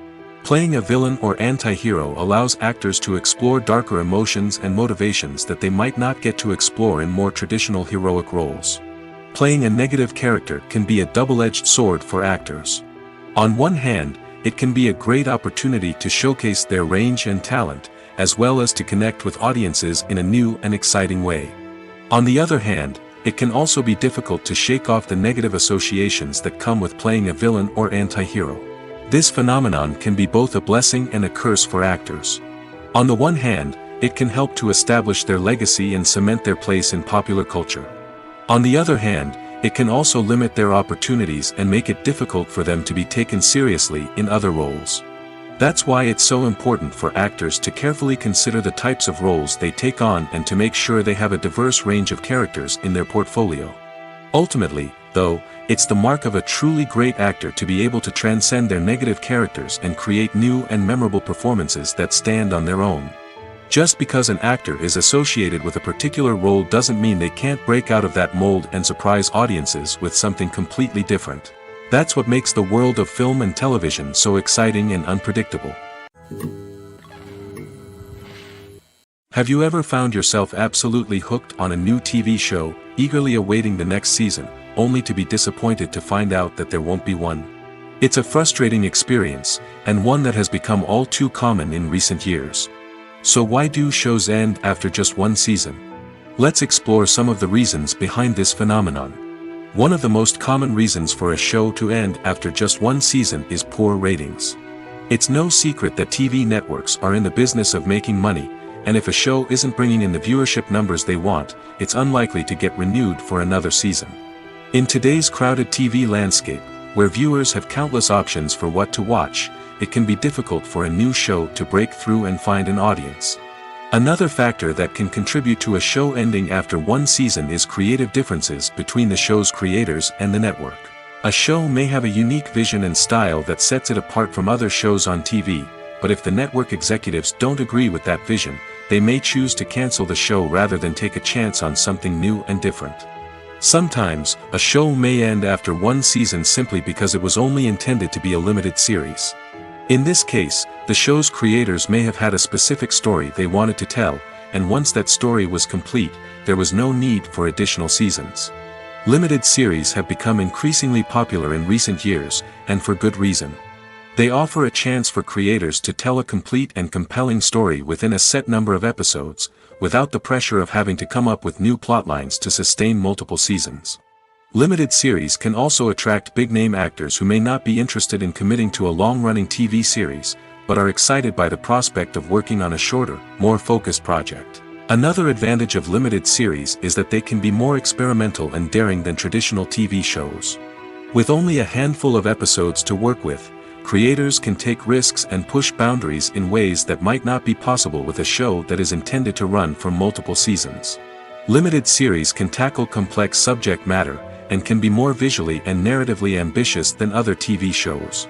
Speaker 1: Playing a villain or anti-hero allows actors to explore darker emotions and motivations that they might not get to explore in more traditional heroic roles. Playing a negative character can be a double-edged sword for actors. On one hand, it can be a great opportunity to showcase their range and talent, as well as to connect with audiences in a new and exciting way. On the other hand, it can also be difficult to shake off the negative associations that come with playing a villain or anti-hero. This phenomenon can be both a blessing and a curse for actors. On the one hand, it can help to establish their legacy and cement their place in popular culture. On the other hand, it can also limit their opportunities and make it difficult for them to be taken seriously in other roles. That's why it's so important for actors to carefully consider the types of roles they take on and to make sure they have a diverse range of characters in their portfolio. Ultimately, though, it's the mark of a truly great actor to be able to transcend their negative characters and create new and memorable performances that stand on their own. Just because an actor is associated with a particular role doesn't mean they can't break out of that mold and surprise audiences with something completely different. That's what makes the world of film and television so exciting and unpredictable. Have you ever found yourself absolutely hooked on a new TV show, eagerly awaiting the next season, only to be disappointed to find out that there won't be one? It's a frustrating experience, and one that has become all too common in recent years. So why do shows end after just one season? Let's explore some of the reasons behind this phenomenon. One of the most common reasons for a show to end after just one season is poor ratings. It's no secret that TV networks are in the business of making money, and if a show isn't bringing in the viewership numbers they want, it's unlikely to get renewed for another season. In today's crowded TV landscape, where viewers have countless options for what to watch, it can be difficult for a new show to break through and find an audience. Another factor that can contribute to a show ending after one season is creative differences between the show's creators and the network. A show may have a unique vision and style that sets it apart from other shows on TV, but if the network executives don't agree with that vision, they may choose to cancel the show rather than take a chance on something new and different. Sometimes, a show may end after one season simply because it was only intended to be a limited series. In this case, the show's creators may have had a specific story they wanted to tell, and once that story was complete, there was no need for additional seasons. Limited series have become increasingly popular in recent years, and for good reason. They offer a chance for creators to tell a complete and compelling story within a set number of episodes, without the pressure of having to come up with new plotlines to sustain multiple seasons. Limited series can also attract big-name actors who may not be interested in committing to a long-running TV series, but are excited by the prospect of working on a shorter, more focused project. Another advantage of limited series is that they can be more experimental and daring than traditional TV shows. With only a handful of episodes to work with, creators can take risks and push boundaries in ways that might not be possible with a show that is intended to run for multiple seasons. Limited series can tackle complex subject matter, and can be more visually and narratively ambitious than other TV shows.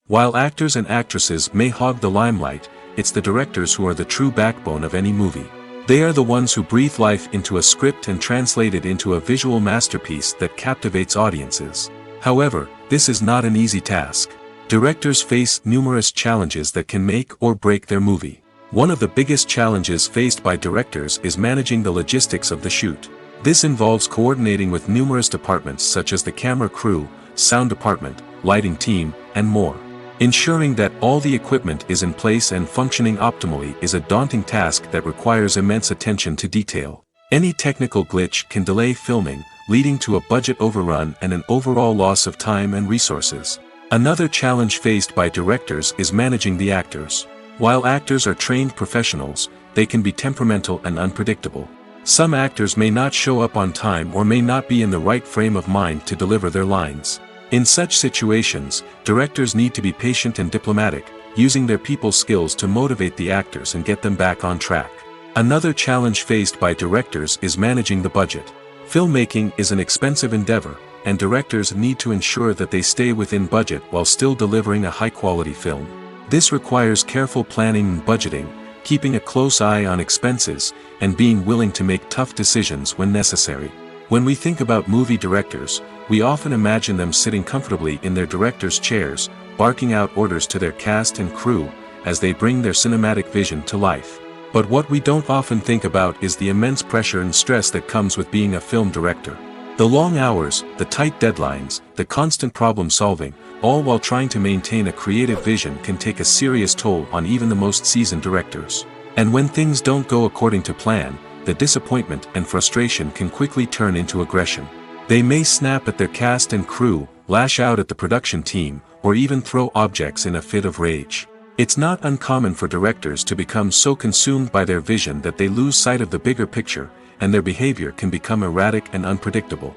Speaker 1: While actors and actresses may hog the limelight, it's the directors who are the true backbone of any movie. They are the ones who breathe life into a script and translate it into a visual masterpiece that captivates audiences. However, this is not an easy task. Directors face numerous challenges that can make or break their movie. One of the biggest challenges faced by directors is managing the logistics of the shoot. This involves coordinating with numerous departments such as the camera crew, sound department, lighting team, and more. Ensuring that all the equipment is in place and functioning optimally is a daunting task that requires immense attention to detail. Any technical glitch can delay filming, leading to a budget overrun and an overall loss of time and resources. Another challenge faced by directors is managing the actors. While actors are trained professionals, they can be temperamental and unpredictable. Some actors may not show up on time or may not be in the right frame of mind to deliver their lines. In such situations, directors need to be patient and diplomatic, using their people skills to motivate the actors and get them back on track. Another challenge faced by directors is managing the budget. Filmmaking is an expensive endeavor, and directors need to ensure that they stay within budget while still delivering a high-quality film. This requires careful planning and budgeting, keeping a close eye on expenses, and being willing to make tough decisions when necessary. When we think about movie directors, we often imagine them sitting comfortably in their director's chairs, barking out orders to their cast and crew, as they bring their cinematic vision to life. But what we don't often think about is the immense pressure and stress that comes with being a film director. The long hours, the tight deadlines, the constant problem solving, all while trying to maintain a creative vision can take a serious toll on even the most seasoned directors. And when things don't go according to plan, the disappointment and frustration can quickly turn into aggression. They may snap at their cast and crew, lash out at the production team, or even throw objects in a fit of rage. It's not uncommon for directors to become so consumed by their vision that they lose sight of the bigger picture, and their behavior can become erratic and unpredictable.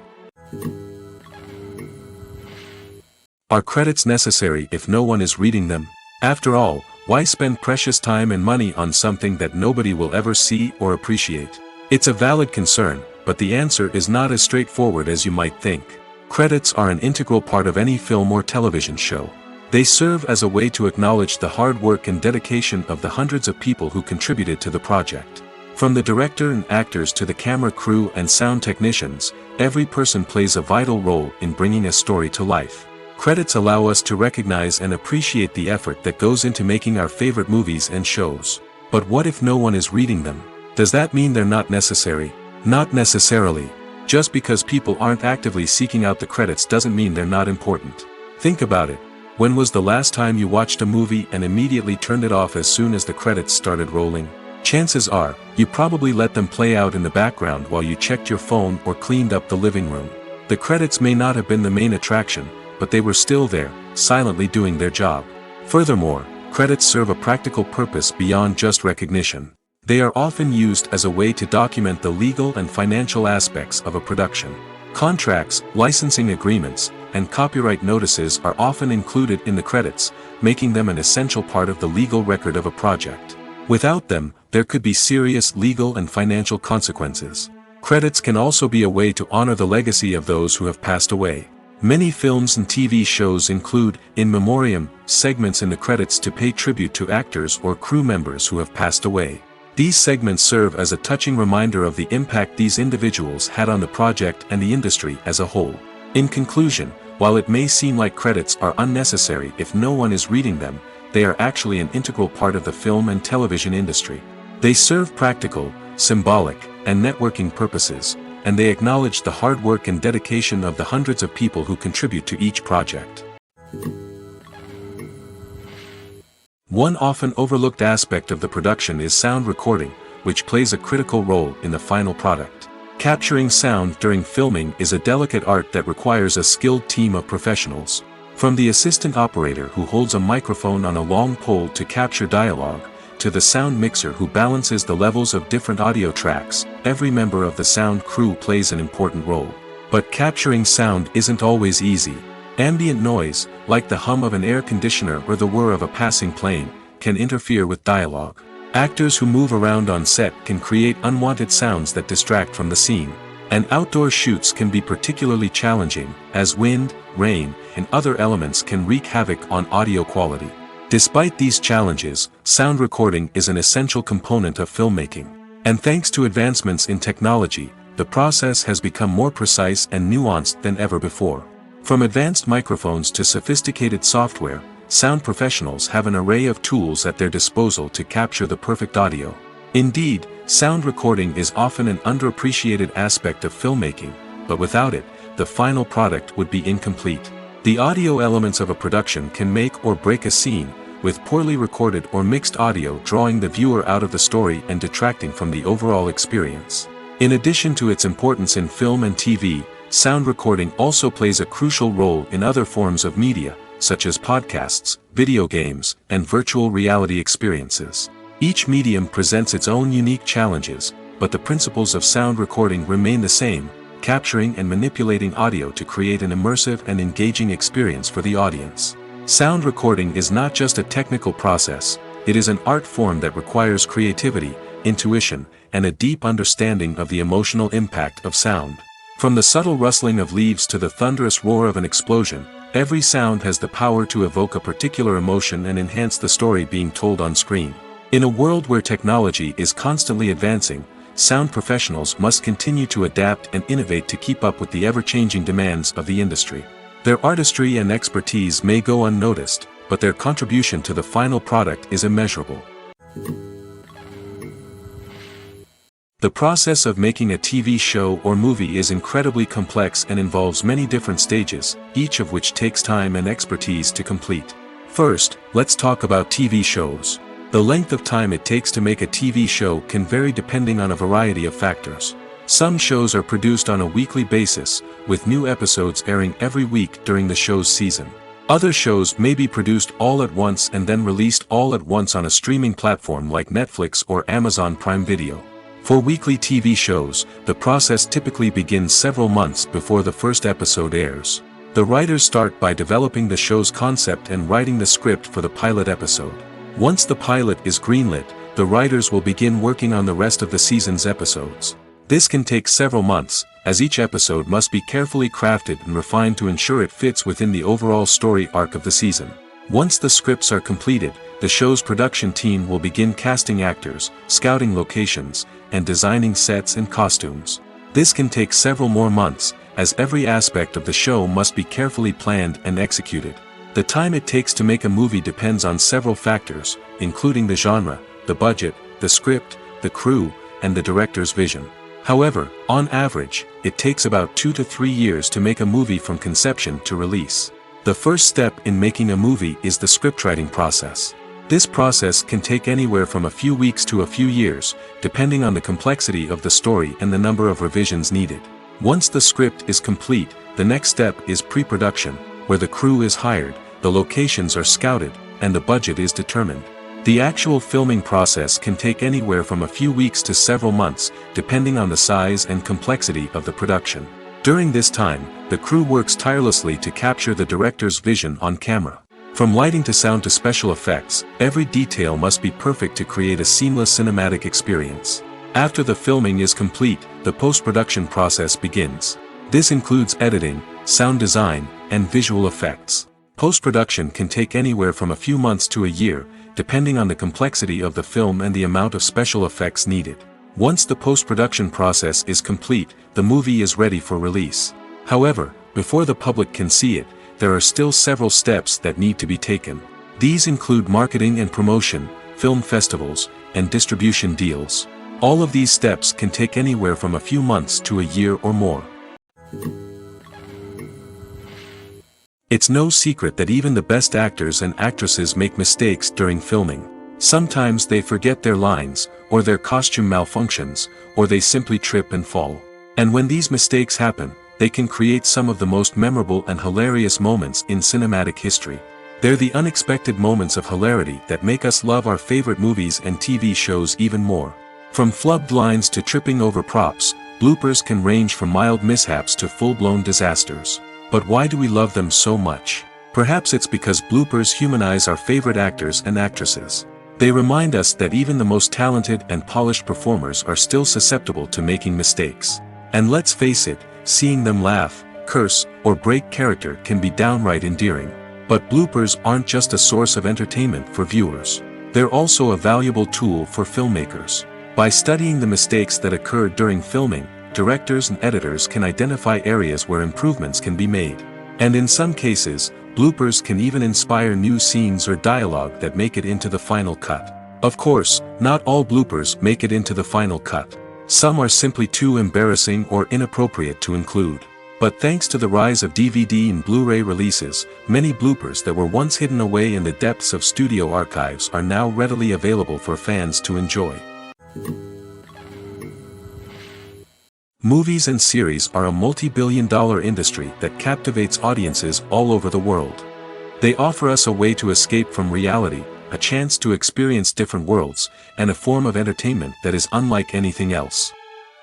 Speaker 1: Are credits necessary if no one is reading them? After all, why spend precious time and money on something that nobody will ever see or appreciate? It's a valid concern, but the answer is not as straightforward as you might think. Credits are an integral part of any film or television show. They serve as a way to acknowledge the hard work and dedication of the hundreds of people who contributed to the project. From the director and actors to the camera crew and sound technicians, every person plays a vital role in bringing a story to life. Credits allow us to recognize and appreciate the effort that goes into making our favorite movies and shows. But what if no one is reading them? Does that mean they're not necessary? Not necessarily. Just because people aren't actively seeking out the credits doesn't mean they're not important. Think about it. When was the last time you watched a movie and immediately turned it off as soon as the credits started rolling? Chances are, you probably let them play out in the background while you checked your phone or cleaned up the living room. The credits may not have been the main attraction, but they were still there, silently doing their job. Furthermore, credits serve a practical purpose beyond just recognition. They are often used as a way to document the legal and financial aspects of a production. Contracts, licensing agreements, and copyright notices are often included in the credits, making them an essential part of the legal record of a project. Without them, there could be serious legal and financial consequences. Credits can also be a way to honor the legacy of those who have passed away. Many films and TV shows include, in memoriam, segments in the credits to pay tribute to actors or crew members who have passed away. These segments serve as a touching reminder of the impact these individuals had on the project and the industry as a whole. In conclusion, while it may seem like credits are unnecessary if no one is reading them, they are actually an integral part of the film and television industry. They serve practical, symbolic, and networking purposes, and they acknowledge the hard work and dedication of the hundreds of people who contribute to each project. One often overlooked aspect of the production is sound recording, which plays a critical role in the final product. Capturing sound during filming is a delicate art that requires a skilled team of professionals. From the assistant operator who holds a microphone on a long pole to capture dialogue, to the sound mixer who balances the levels of different audio tracks, every member of the sound crew plays an important role. But capturing sound isn't always easy. Ambient noise, like the hum of an air conditioner or the whir of a passing plane, can interfere with dialogue. Actors who move around on set can create unwanted sounds that distract from the scene. And outdoor shoots can be particularly challenging, as wind, rain, and other elements can wreak havoc on audio quality. Despite these challenges, sound recording is an essential component of filmmaking. And thanks to advancements in technology, the process has become more precise and nuanced than ever before. From advanced microphones to sophisticated software, sound professionals have an array of tools at their disposal to capture the perfect audio. Indeed, sound recording is often an underappreciated aspect of filmmaking, but without it, the final product would be incomplete. The audio elements of a production can make or break a scene, with poorly recorded or mixed audio drawing the viewer out of the story and detracting from the overall experience. In addition to its importance in film and TV, sound recording also plays a crucial role in other forms of media, such as podcasts, video games, and virtual reality experiences. Each medium presents its own unique challenges, but the principles of sound recording remain the same, capturing and manipulating audio to create an immersive and engaging experience for the audience. Sound recording is not just a technical process, it is an art form that requires creativity, intuition, and a deep understanding of the emotional impact of sound. From the subtle rustling of leaves to the thunderous roar of an explosion, every sound has the power to evoke a particular emotion and enhance the story being told on screen. In a world where technology is constantly advancing, sound professionals must continue to adapt and innovate to keep up with the ever-changing demands of the industry. Their artistry and expertise may go unnoticed, but their contribution to the final product is immeasurable. The process of making a TV show or movie is incredibly complex and involves many different stages, each of which takes time and expertise to complete. First, let's talk about TV shows. The length of time it takes to make a TV show can vary depending on a variety of factors. Some shows are produced on a weekly basis, with new episodes airing every week during the show's season. Other shows may be produced all at once and then released all at once on a streaming platform like Netflix or Amazon Prime Video. For weekly TV shows, the process typically begins several months before the first episode airs. The writers start by developing the show's concept and writing the script for the pilot episode. Once the pilot is greenlit, the writers will begin working on the rest of the season's episodes. This can take several months, as each episode must be carefully crafted and refined to ensure it fits within the overall story arc of the season. Once the scripts are completed, the show's production team will begin casting actors, scouting locations, and designing sets and costumes. This can take several more months, as every aspect of the show must be carefully planned and executed. The time it takes to make a movie depends on several factors, including the genre, the budget, the script, the crew, and the director's vision. However, on average, it takes about 2 to 3 years to make a movie from conception to release. The first step in making a movie is the scriptwriting process. This process can take anywhere from a few weeks to a few years, depending on the complexity of the story and the number of revisions needed. Once the script is complete, the next step is pre-production, where the crew is hired, the locations are scouted, and the budget is determined. The actual filming process can take anywhere from a few weeks to several months, depending on the size and complexity of the production. During this time, the crew works tirelessly to capture the director's vision on camera. From lighting to sound to special effects, every detail must be perfect to create a seamless cinematic experience. After the filming is complete, the post-production process begins. This includes editing, sound design, and visual effects. Post-production can take anywhere from a few months to a year, depending on the complexity of the film and the amount of special effects needed. Once the post-production process is complete, the movie is ready for release. However, before the public can see it, there are still several steps that need to be taken. These include marketing and promotion, film festivals, and distribution deals. All of these steps can take anywhere from a few months to a year or more. It's no secret that even the best actors and actresses make mistakes during filming. Sometimes they forget their lines, or their costume malfunctions, or they simply trip and fall. And when these mistakes happen, they can create some of the most memorable and hilarious moments in cinematic history. They're the unexpected moments of hilarity that make us love our favorite movies and TV shows even more. From flubbed lines to tripping over props, bloopers can range from mild mishaps to full-blown disasters. But why do we love them so much? Perhaps it's because bloopers humanize our favorite actors and actresses. They remind us that even the most talented and polished performers are still susceptible to making mistakes. And let's face it, seeing them laugh, curse, or break character can be downright endearing. But bloopers aren't just a source of entertainment for viewers. They're also a valuable tool for filmmakers. By studying the mistakes that occurred during filming, directors and editors can identify areas where improvements can be made. And in some cases, bloopers can even inspire new scenes or dialogue that make it into the final cut. Of course, not all bloopers make it into the final cut. Some are simply too embarrassing or inappropriate to include. But thanks to the rise of DVD and Blu-ray releases, many bloopers that were once hidden away in the depths of studio archives are now readily available for fans to enjoy. Movies and series are a multi-billion-dollar industry that captivates audiences all over the world. They offer us a way to escape from reality, a chance to experience different worlds, and a form of entertainment that is unlike anything else.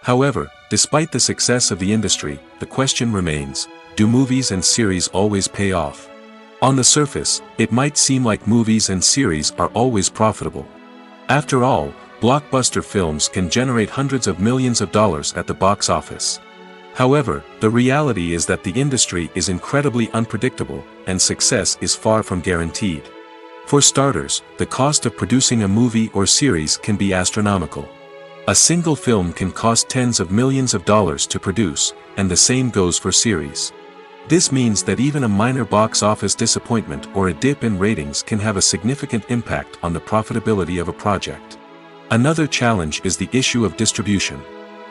Speaker 1: However, despite the success of the industry, the question remains, do movies and series always pay off? On the surface, it might seem like movies and series are always profitable. After all, blockbuster films can generate hundreds of millions of dollars at the box office. However, the reality is that the industry is incredibly unpredictable, and success is far from guaranteed. For starters, the cost of producing a movie or series can be astronomical. A single film can cost tens of millions of dollars to produce, and the same goes for series. This means that even a minor box office disappointment or a dip in ratings can have a significant impact on the profitability of a project. Another challenge is the issue of distribution.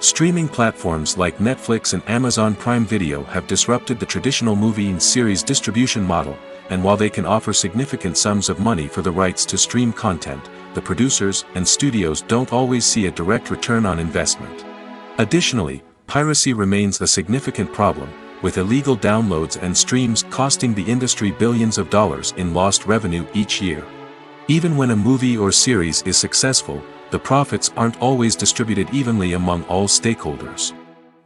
Speaker 1: Streaming platforms like Netflix and Amazon Prime Video have disrupted the traditional movie and series distribution model, and while they can offer significant sums of money for the rights to stream content, the producers and studios don't always see a direct return on investment. Additionally, piracy remains a significant problem, with illegal downloads and streams costing the industry billions of dollars in lost revenue each year. Even when a movie or series is successful, the profits aren't always distributed evenly among all stakeholders.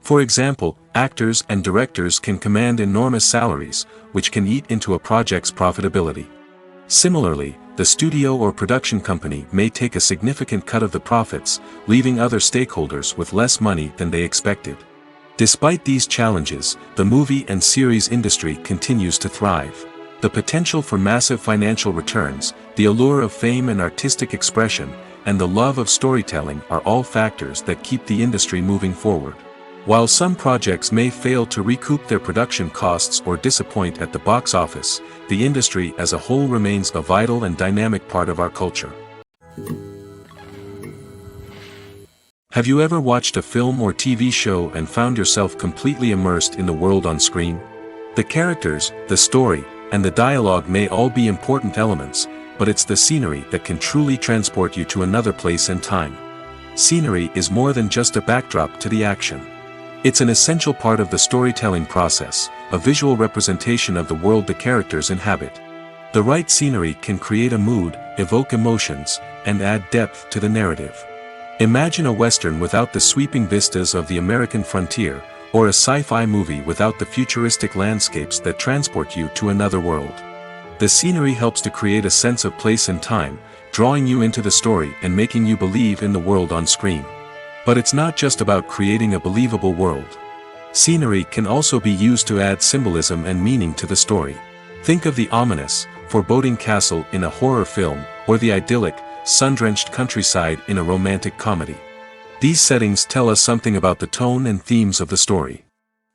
Speaker 1: For example, actors and directors can command enormous salaries, which can eat into a project's profitability. Similarly, the studio or production company may take a significant cut of the profits, leaving other stakeholders with less money than they expected. Despite these challenges, the movie and series industry continues to thrive. The potential for massive financial returns, the allure of fame and artistic expression, and the love of storytelling are all factors that keep the industry moving forward. While some projects may fail to recoup their production costs or disappoint at the box office, the industry as a whole remains a vital and dynamic part of our culture. Have you ever watched a film or TV show and found yourself completely immersed in the world on screen? The characters, the story, and the dialogue may all be important elements, but it's the scenery that can truly transport you to another place and time. Scenery is more than just a backdrop to the action. It's an essential part of the storytelling process, a visual representation of the world the characters inhabit. The right scenery can create a mood, evoke emotions, and add depth to the narrative. Imagine a Western without the sweeping vistas of the American frontier, or a sci-fi movie without the futuristic landscapes that transport you to another world. The scenery helps to create a sense of place and time, drawing you into the story and making you believe in the world on screen. But it's not just about creating a believable world. Scenery can also be used to add symbolism and meaning to the story. Think of the ominous, foreboding castle in a horror film, or the idyllic, sun-drenched countryside in a romantic comedy. These settings tell us something about the tone and themes of the story.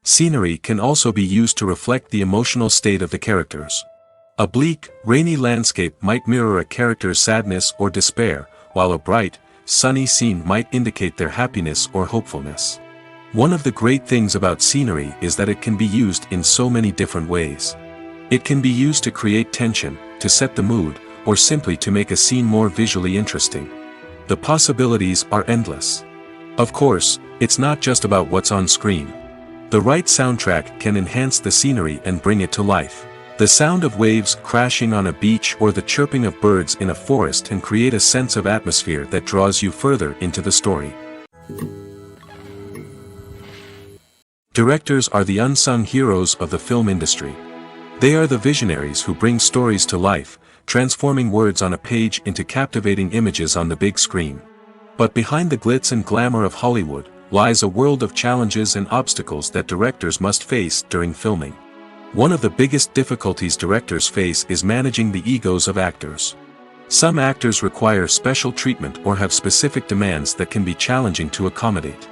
Speaker 1: Scenery can also be used to reflect the emotional state of the characters. A bleak, rainy landscape might mirror a character's sadness or despair, while a bright, sunny scene might indicate their happiness or hopefulness. One of the great things about scenery is that it can be used in so many different ways. It can be used to create tension, to set the mood, or simply to make a scene more visually interesting. The possibilities are endless. Of course, it's not just about what's on screen. The right soundtrack can enhance the scenery and bring it to life. The sound of waves crashing on a beach or the chirping of birds in a forest can create a sense of atmosphere that draws you further into the story. Directors are the unsung heroes of the film industry. They are the visionaries who bring stories to life, transforming words on a page into captivating images on the big screen. But behind the glitz and glamour of Hollywood lies a world of challenges and obstacles that directors must face during filming. One of the biggest difficulties directors face is managing the egos of actors. Some actors require special treatment or have specific demands that can be challenging to accommodate.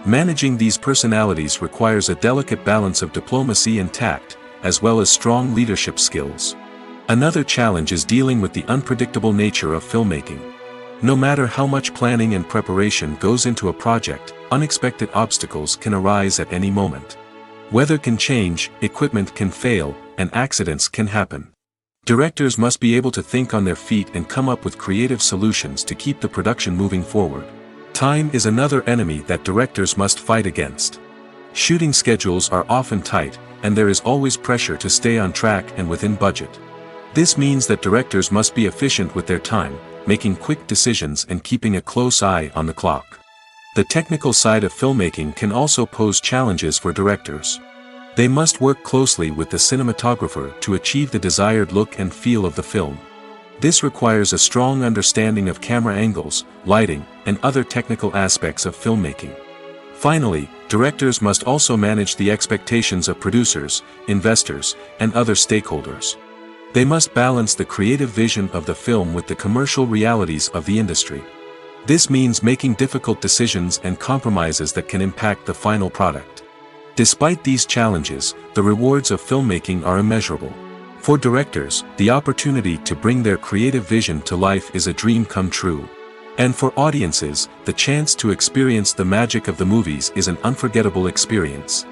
Speaker 1: Managing these personalities requires a delicate balance of diplomacy and tact, as well as strong leadership skills. Another challenge is dealing with the unpredictable nature of filmmaking. No matter how much planning and preparation goes into a project, unexpected obstacles can arise at any moment. Weather can change, equipment can fail, and accidents can happen. Directors must be able to think on their feet and come up with creative solutions to keep the production moving forward. Time is another enemy that directors must fight against. Shooting schedules are often tight, and there is always pressure to stay on track and within budget. This means that directors must be efficient with their time, making quick decisions and keeping a close eye on the clock. The technical side of filmmaking can also pose challenges for directors. They must work closely with the cinematographer to achieve the desired look and feel of the film. This requires a strong understanding of camera angles, lighting, and other technical aspects of filmmaking. Finally, directors must also manage the expectations of producers, investors, and other stakeholders. They must balance the creative vision of the film with the commercial realities of the industry. This means making difficult decisions and compromises that can impact the final product. Despite these challenges, the rewards of filmmaking are immeasurable. For directors, the opportunity to bring their creative vision to life is a dream come true. And for audiences, the chance to experience the magic of the movies is an unforgettable experience.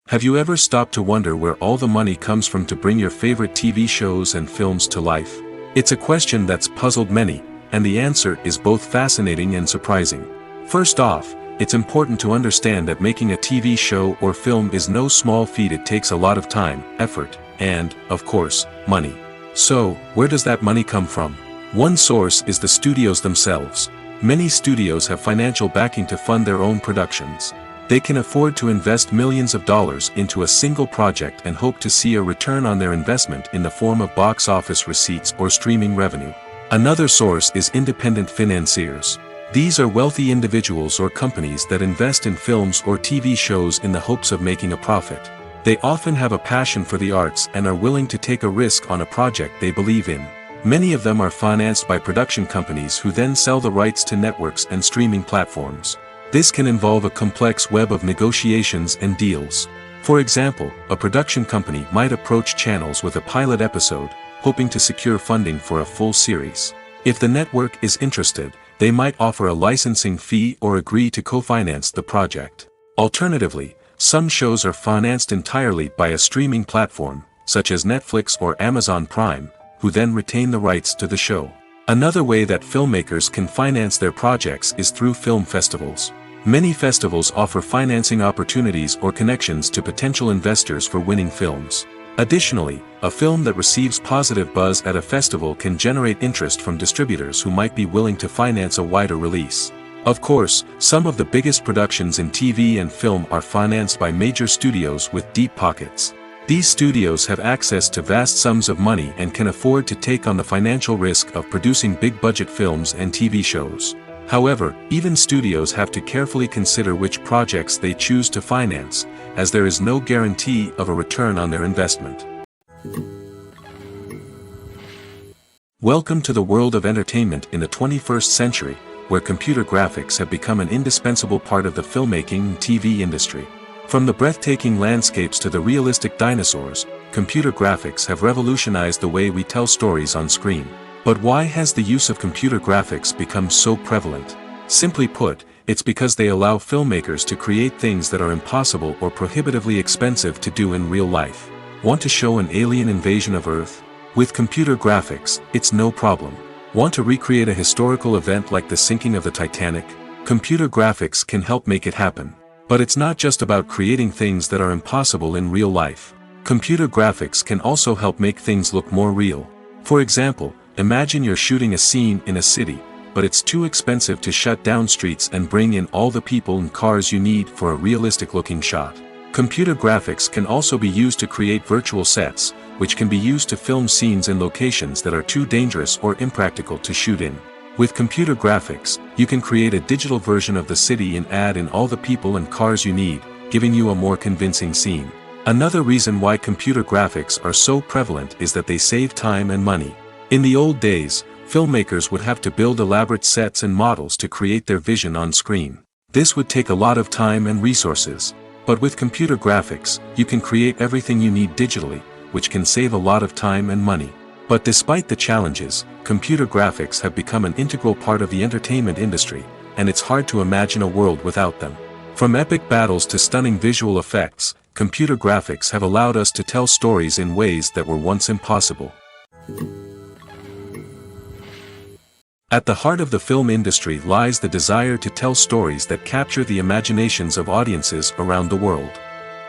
Speaker 1: Have you ever stopped to wonder where all the money comes from to bring your favorite TV shows and films to life? It's a question that's puzzled many, and the answer is both fascinating and surprising. First off, it's important to understand that making a TV show or film is no small feat. It takes a lot of time, effort, and, of course, money. So, where does that money come from? One source is the studios themselves. Many studios have financial backing to fund their own productions. They can afford to invest millions of dollars into a single project and hope to see a return on their investment in the form of box office receipts or streaming revenue. Another source is independent financiers. These are wealthy individuals or companies that invest in films or TV shows in the hopes of making a profit. They often have a passion for the arts and are willing to take a risk on a project they believe in. Many of them are financed by production companies who then sell the rights to networks and streaming platforms. This can involve a complex web of negotiations and deals. For example, a production company might approach channels with a pilot episode, hoping to secure funding for a full series. If the network is interested, they might offer a licensing fee or agree to co-finance the project. Alternatively, some shows are financed entirely by a streaming platform, such as Netflix or Amazon Prime, who then retain the rights to the show. Another way that filmmakers can finance their projects is through film festivals. Many festivals offer financing opportunities or connections to potential investors for winning films. Additionally, a film that receives positive buzz at a festival can generate interest from distributors who might be willing to finance a wider release. Of course, some of the biggest productions in TV and film are financed by major studios with deep pockets. These studios have access to vast sums of money and can afford to take on the financial risk of producing big-budget films and TV shows. However, even studios have to carefully consider which projects they choose to finance, as there is no guarantee of a return on their investment. Welcome to the world of entertainment in the 21st century, where computer graphics have become an indispensable part of the filmmaking and TV industry. From the breathtaking landscapes to the realistic dinosaurs, computer graphics have revolutionized the way we tell stories on screen. But why has the use of computer graphics become so prevalent? Simply put, it's because they allow filmmakers to create things that are impossible or prohibitively expensive to do in real life. Want to show an alien invasion of Earth? With computer graphics, it's no problem. Want to recreate a historical event like the sinking of the Titanic? Computer graphics can help make it happen. But it's not just about creating things that are impossible in real life. Computer graphics can also help make things look more real. For example, imagine you're shooting a scene in a city, but it's too expensive to shut down streets and bring in all the people and cars you need for a realistic-looking shot. Computer graphics can also be used to create virtual sets, which can be used to film scenes in locations that are too dangerous or impractical to shoot in. With computer graphics, you can create a digital version of the city and add in all the people and cars you need, giving you a more convincing scene. Another reason why computer graphics are so prevalent is that they save time and money. In the old days, filmmakers would have to build elaborate sets and models to create their vision on screen. This would take a lot of time and resources. But with computer graphics, you can create everything you need digitally, which can save a lot of time and money. But despite the challenges, computer graphics have become an integral part of the entertainment industry, and it's hard to imagine a world without them. From epic battles to stunning visual effects, computer graphics have allowed us to tell stories in ways that were once impossible. At the heart of the film industry lies the desire to tell stories that capture the imaginations of audiences around the world.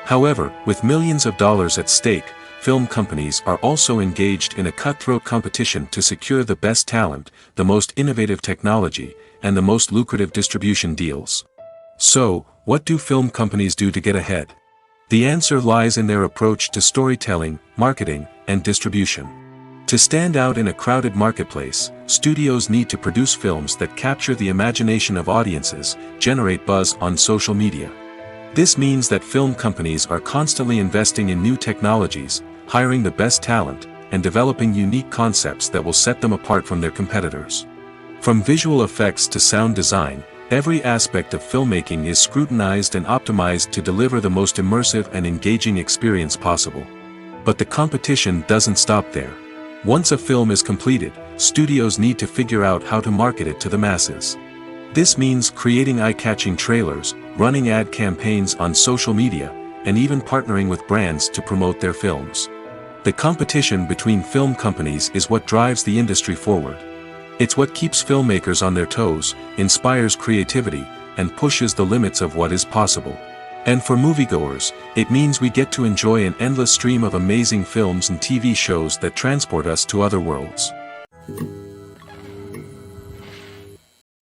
Speaker 1: However, with millions of dollars at stake, film companies are also engaged in a cutthroat competition to secure the best talent, the most innovative technology, and the most lucrative distribution deals. So, what do film companies do to get ahead? The answer lies in their approach to storytelling, marketing, and distribution. To stand out in a crowded marketplace, studios need to produce films that capture the imagination of audiences, generate buzz on social media. This means that film companies are constantly investing in new technologies, hiring the best talent, and developing unique concepts that will set them apart from their competitors. From visual effects to sound design, every aspect of filmmaking is scrutinized and optimized to deliver the most immersive and engaging experience possible. But the competition doesn't stop there. Once a film is completed, studios need to figure out how to market it to the masses. This means creating eye-catching trailers, running ad campaigns on social media, and even partnering with brands to promote their films. The competition between film companies is what drives the industry forward. It's what keeps filmmakers on their toes, inspires creativity, and pushes the limits of what is possible. And for moviegoers, it means we get to enjoy an endless stream of amazing films and TV shows that transport us to other worlds.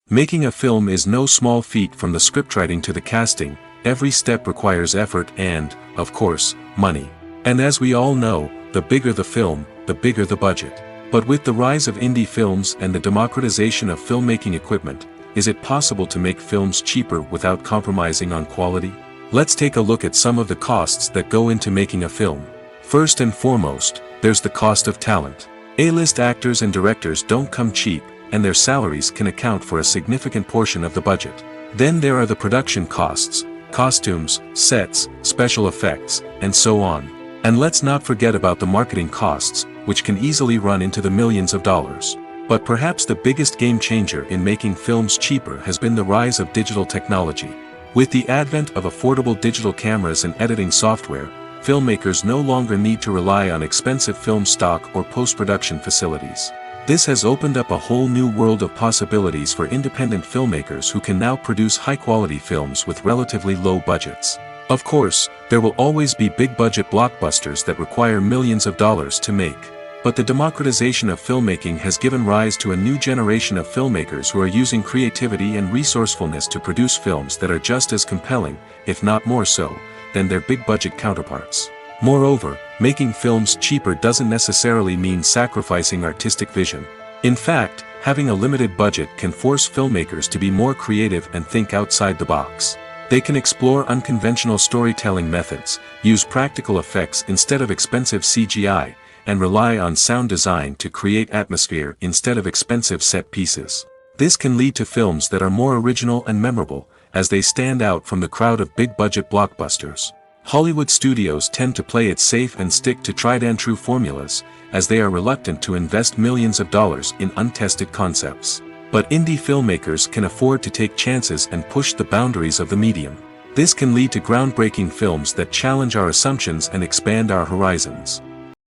Speaker 1: Making a film is no small feat. From the scriptwriting to the casting, every step requires effort and, of course, money. And as we all know, the bigger the film, the bigger the budget. But with the rise of indie films and the democratization of filmmaking equipment, is it possible to make films cheaper without compromising on quality? Let's take a look at some of the costs that go into making a film. First and foremost, there's the cost of talent. A-list actors and directors don't come cheap, and their salaries can account for a significant portion of the budget. Then there are the production costs, costumes, sets, special effects, and so on. And let's not forget about the marketing costs, which can easily run into the millions of dollars. But perhaps the biggest game changer in making films cheaper has been the rise of digital technology. With the advent of affordable digital cameras and editing software, filmmakers no longer need to rely on expensive film stock or post-production facilities. This has opened up a whole new world of possibilities for independent filmmakers who can now produce high-quality films with relatively low budgets. Of course, there will always be big-budget blockbusters that require millions of dollars to make. But the democratization of filmmaking has given rise to a new generation of filmmakers who are using creativity and resourcefulness to produce films that are just as compelling, if not more so, than their big-budget counterparts. Moreover, making films cheaper doesn't necessarily mean sacrificing artistic vision. In fact, having a limited budget can force filmmakers to be more creative and think outside the box. They can explore unconventional storytelling methods, use practical effects instead of expensive CGI, and rely on sound design to create atmosphere instead of expensive set pieces. This can lead to films that are more original and memorable, as they stand out from the crowd of big-budget blockbusters. Hollywood studios tend to play it safe and stick to tried-and-true formulas, as they are reluctant to invest millions of dollars in untested concepts. But indie filmmakers can afford to take chances and push the boundaries of the medium. This can lead to groundbreaking films that challenge our assumptions and expand our horizons.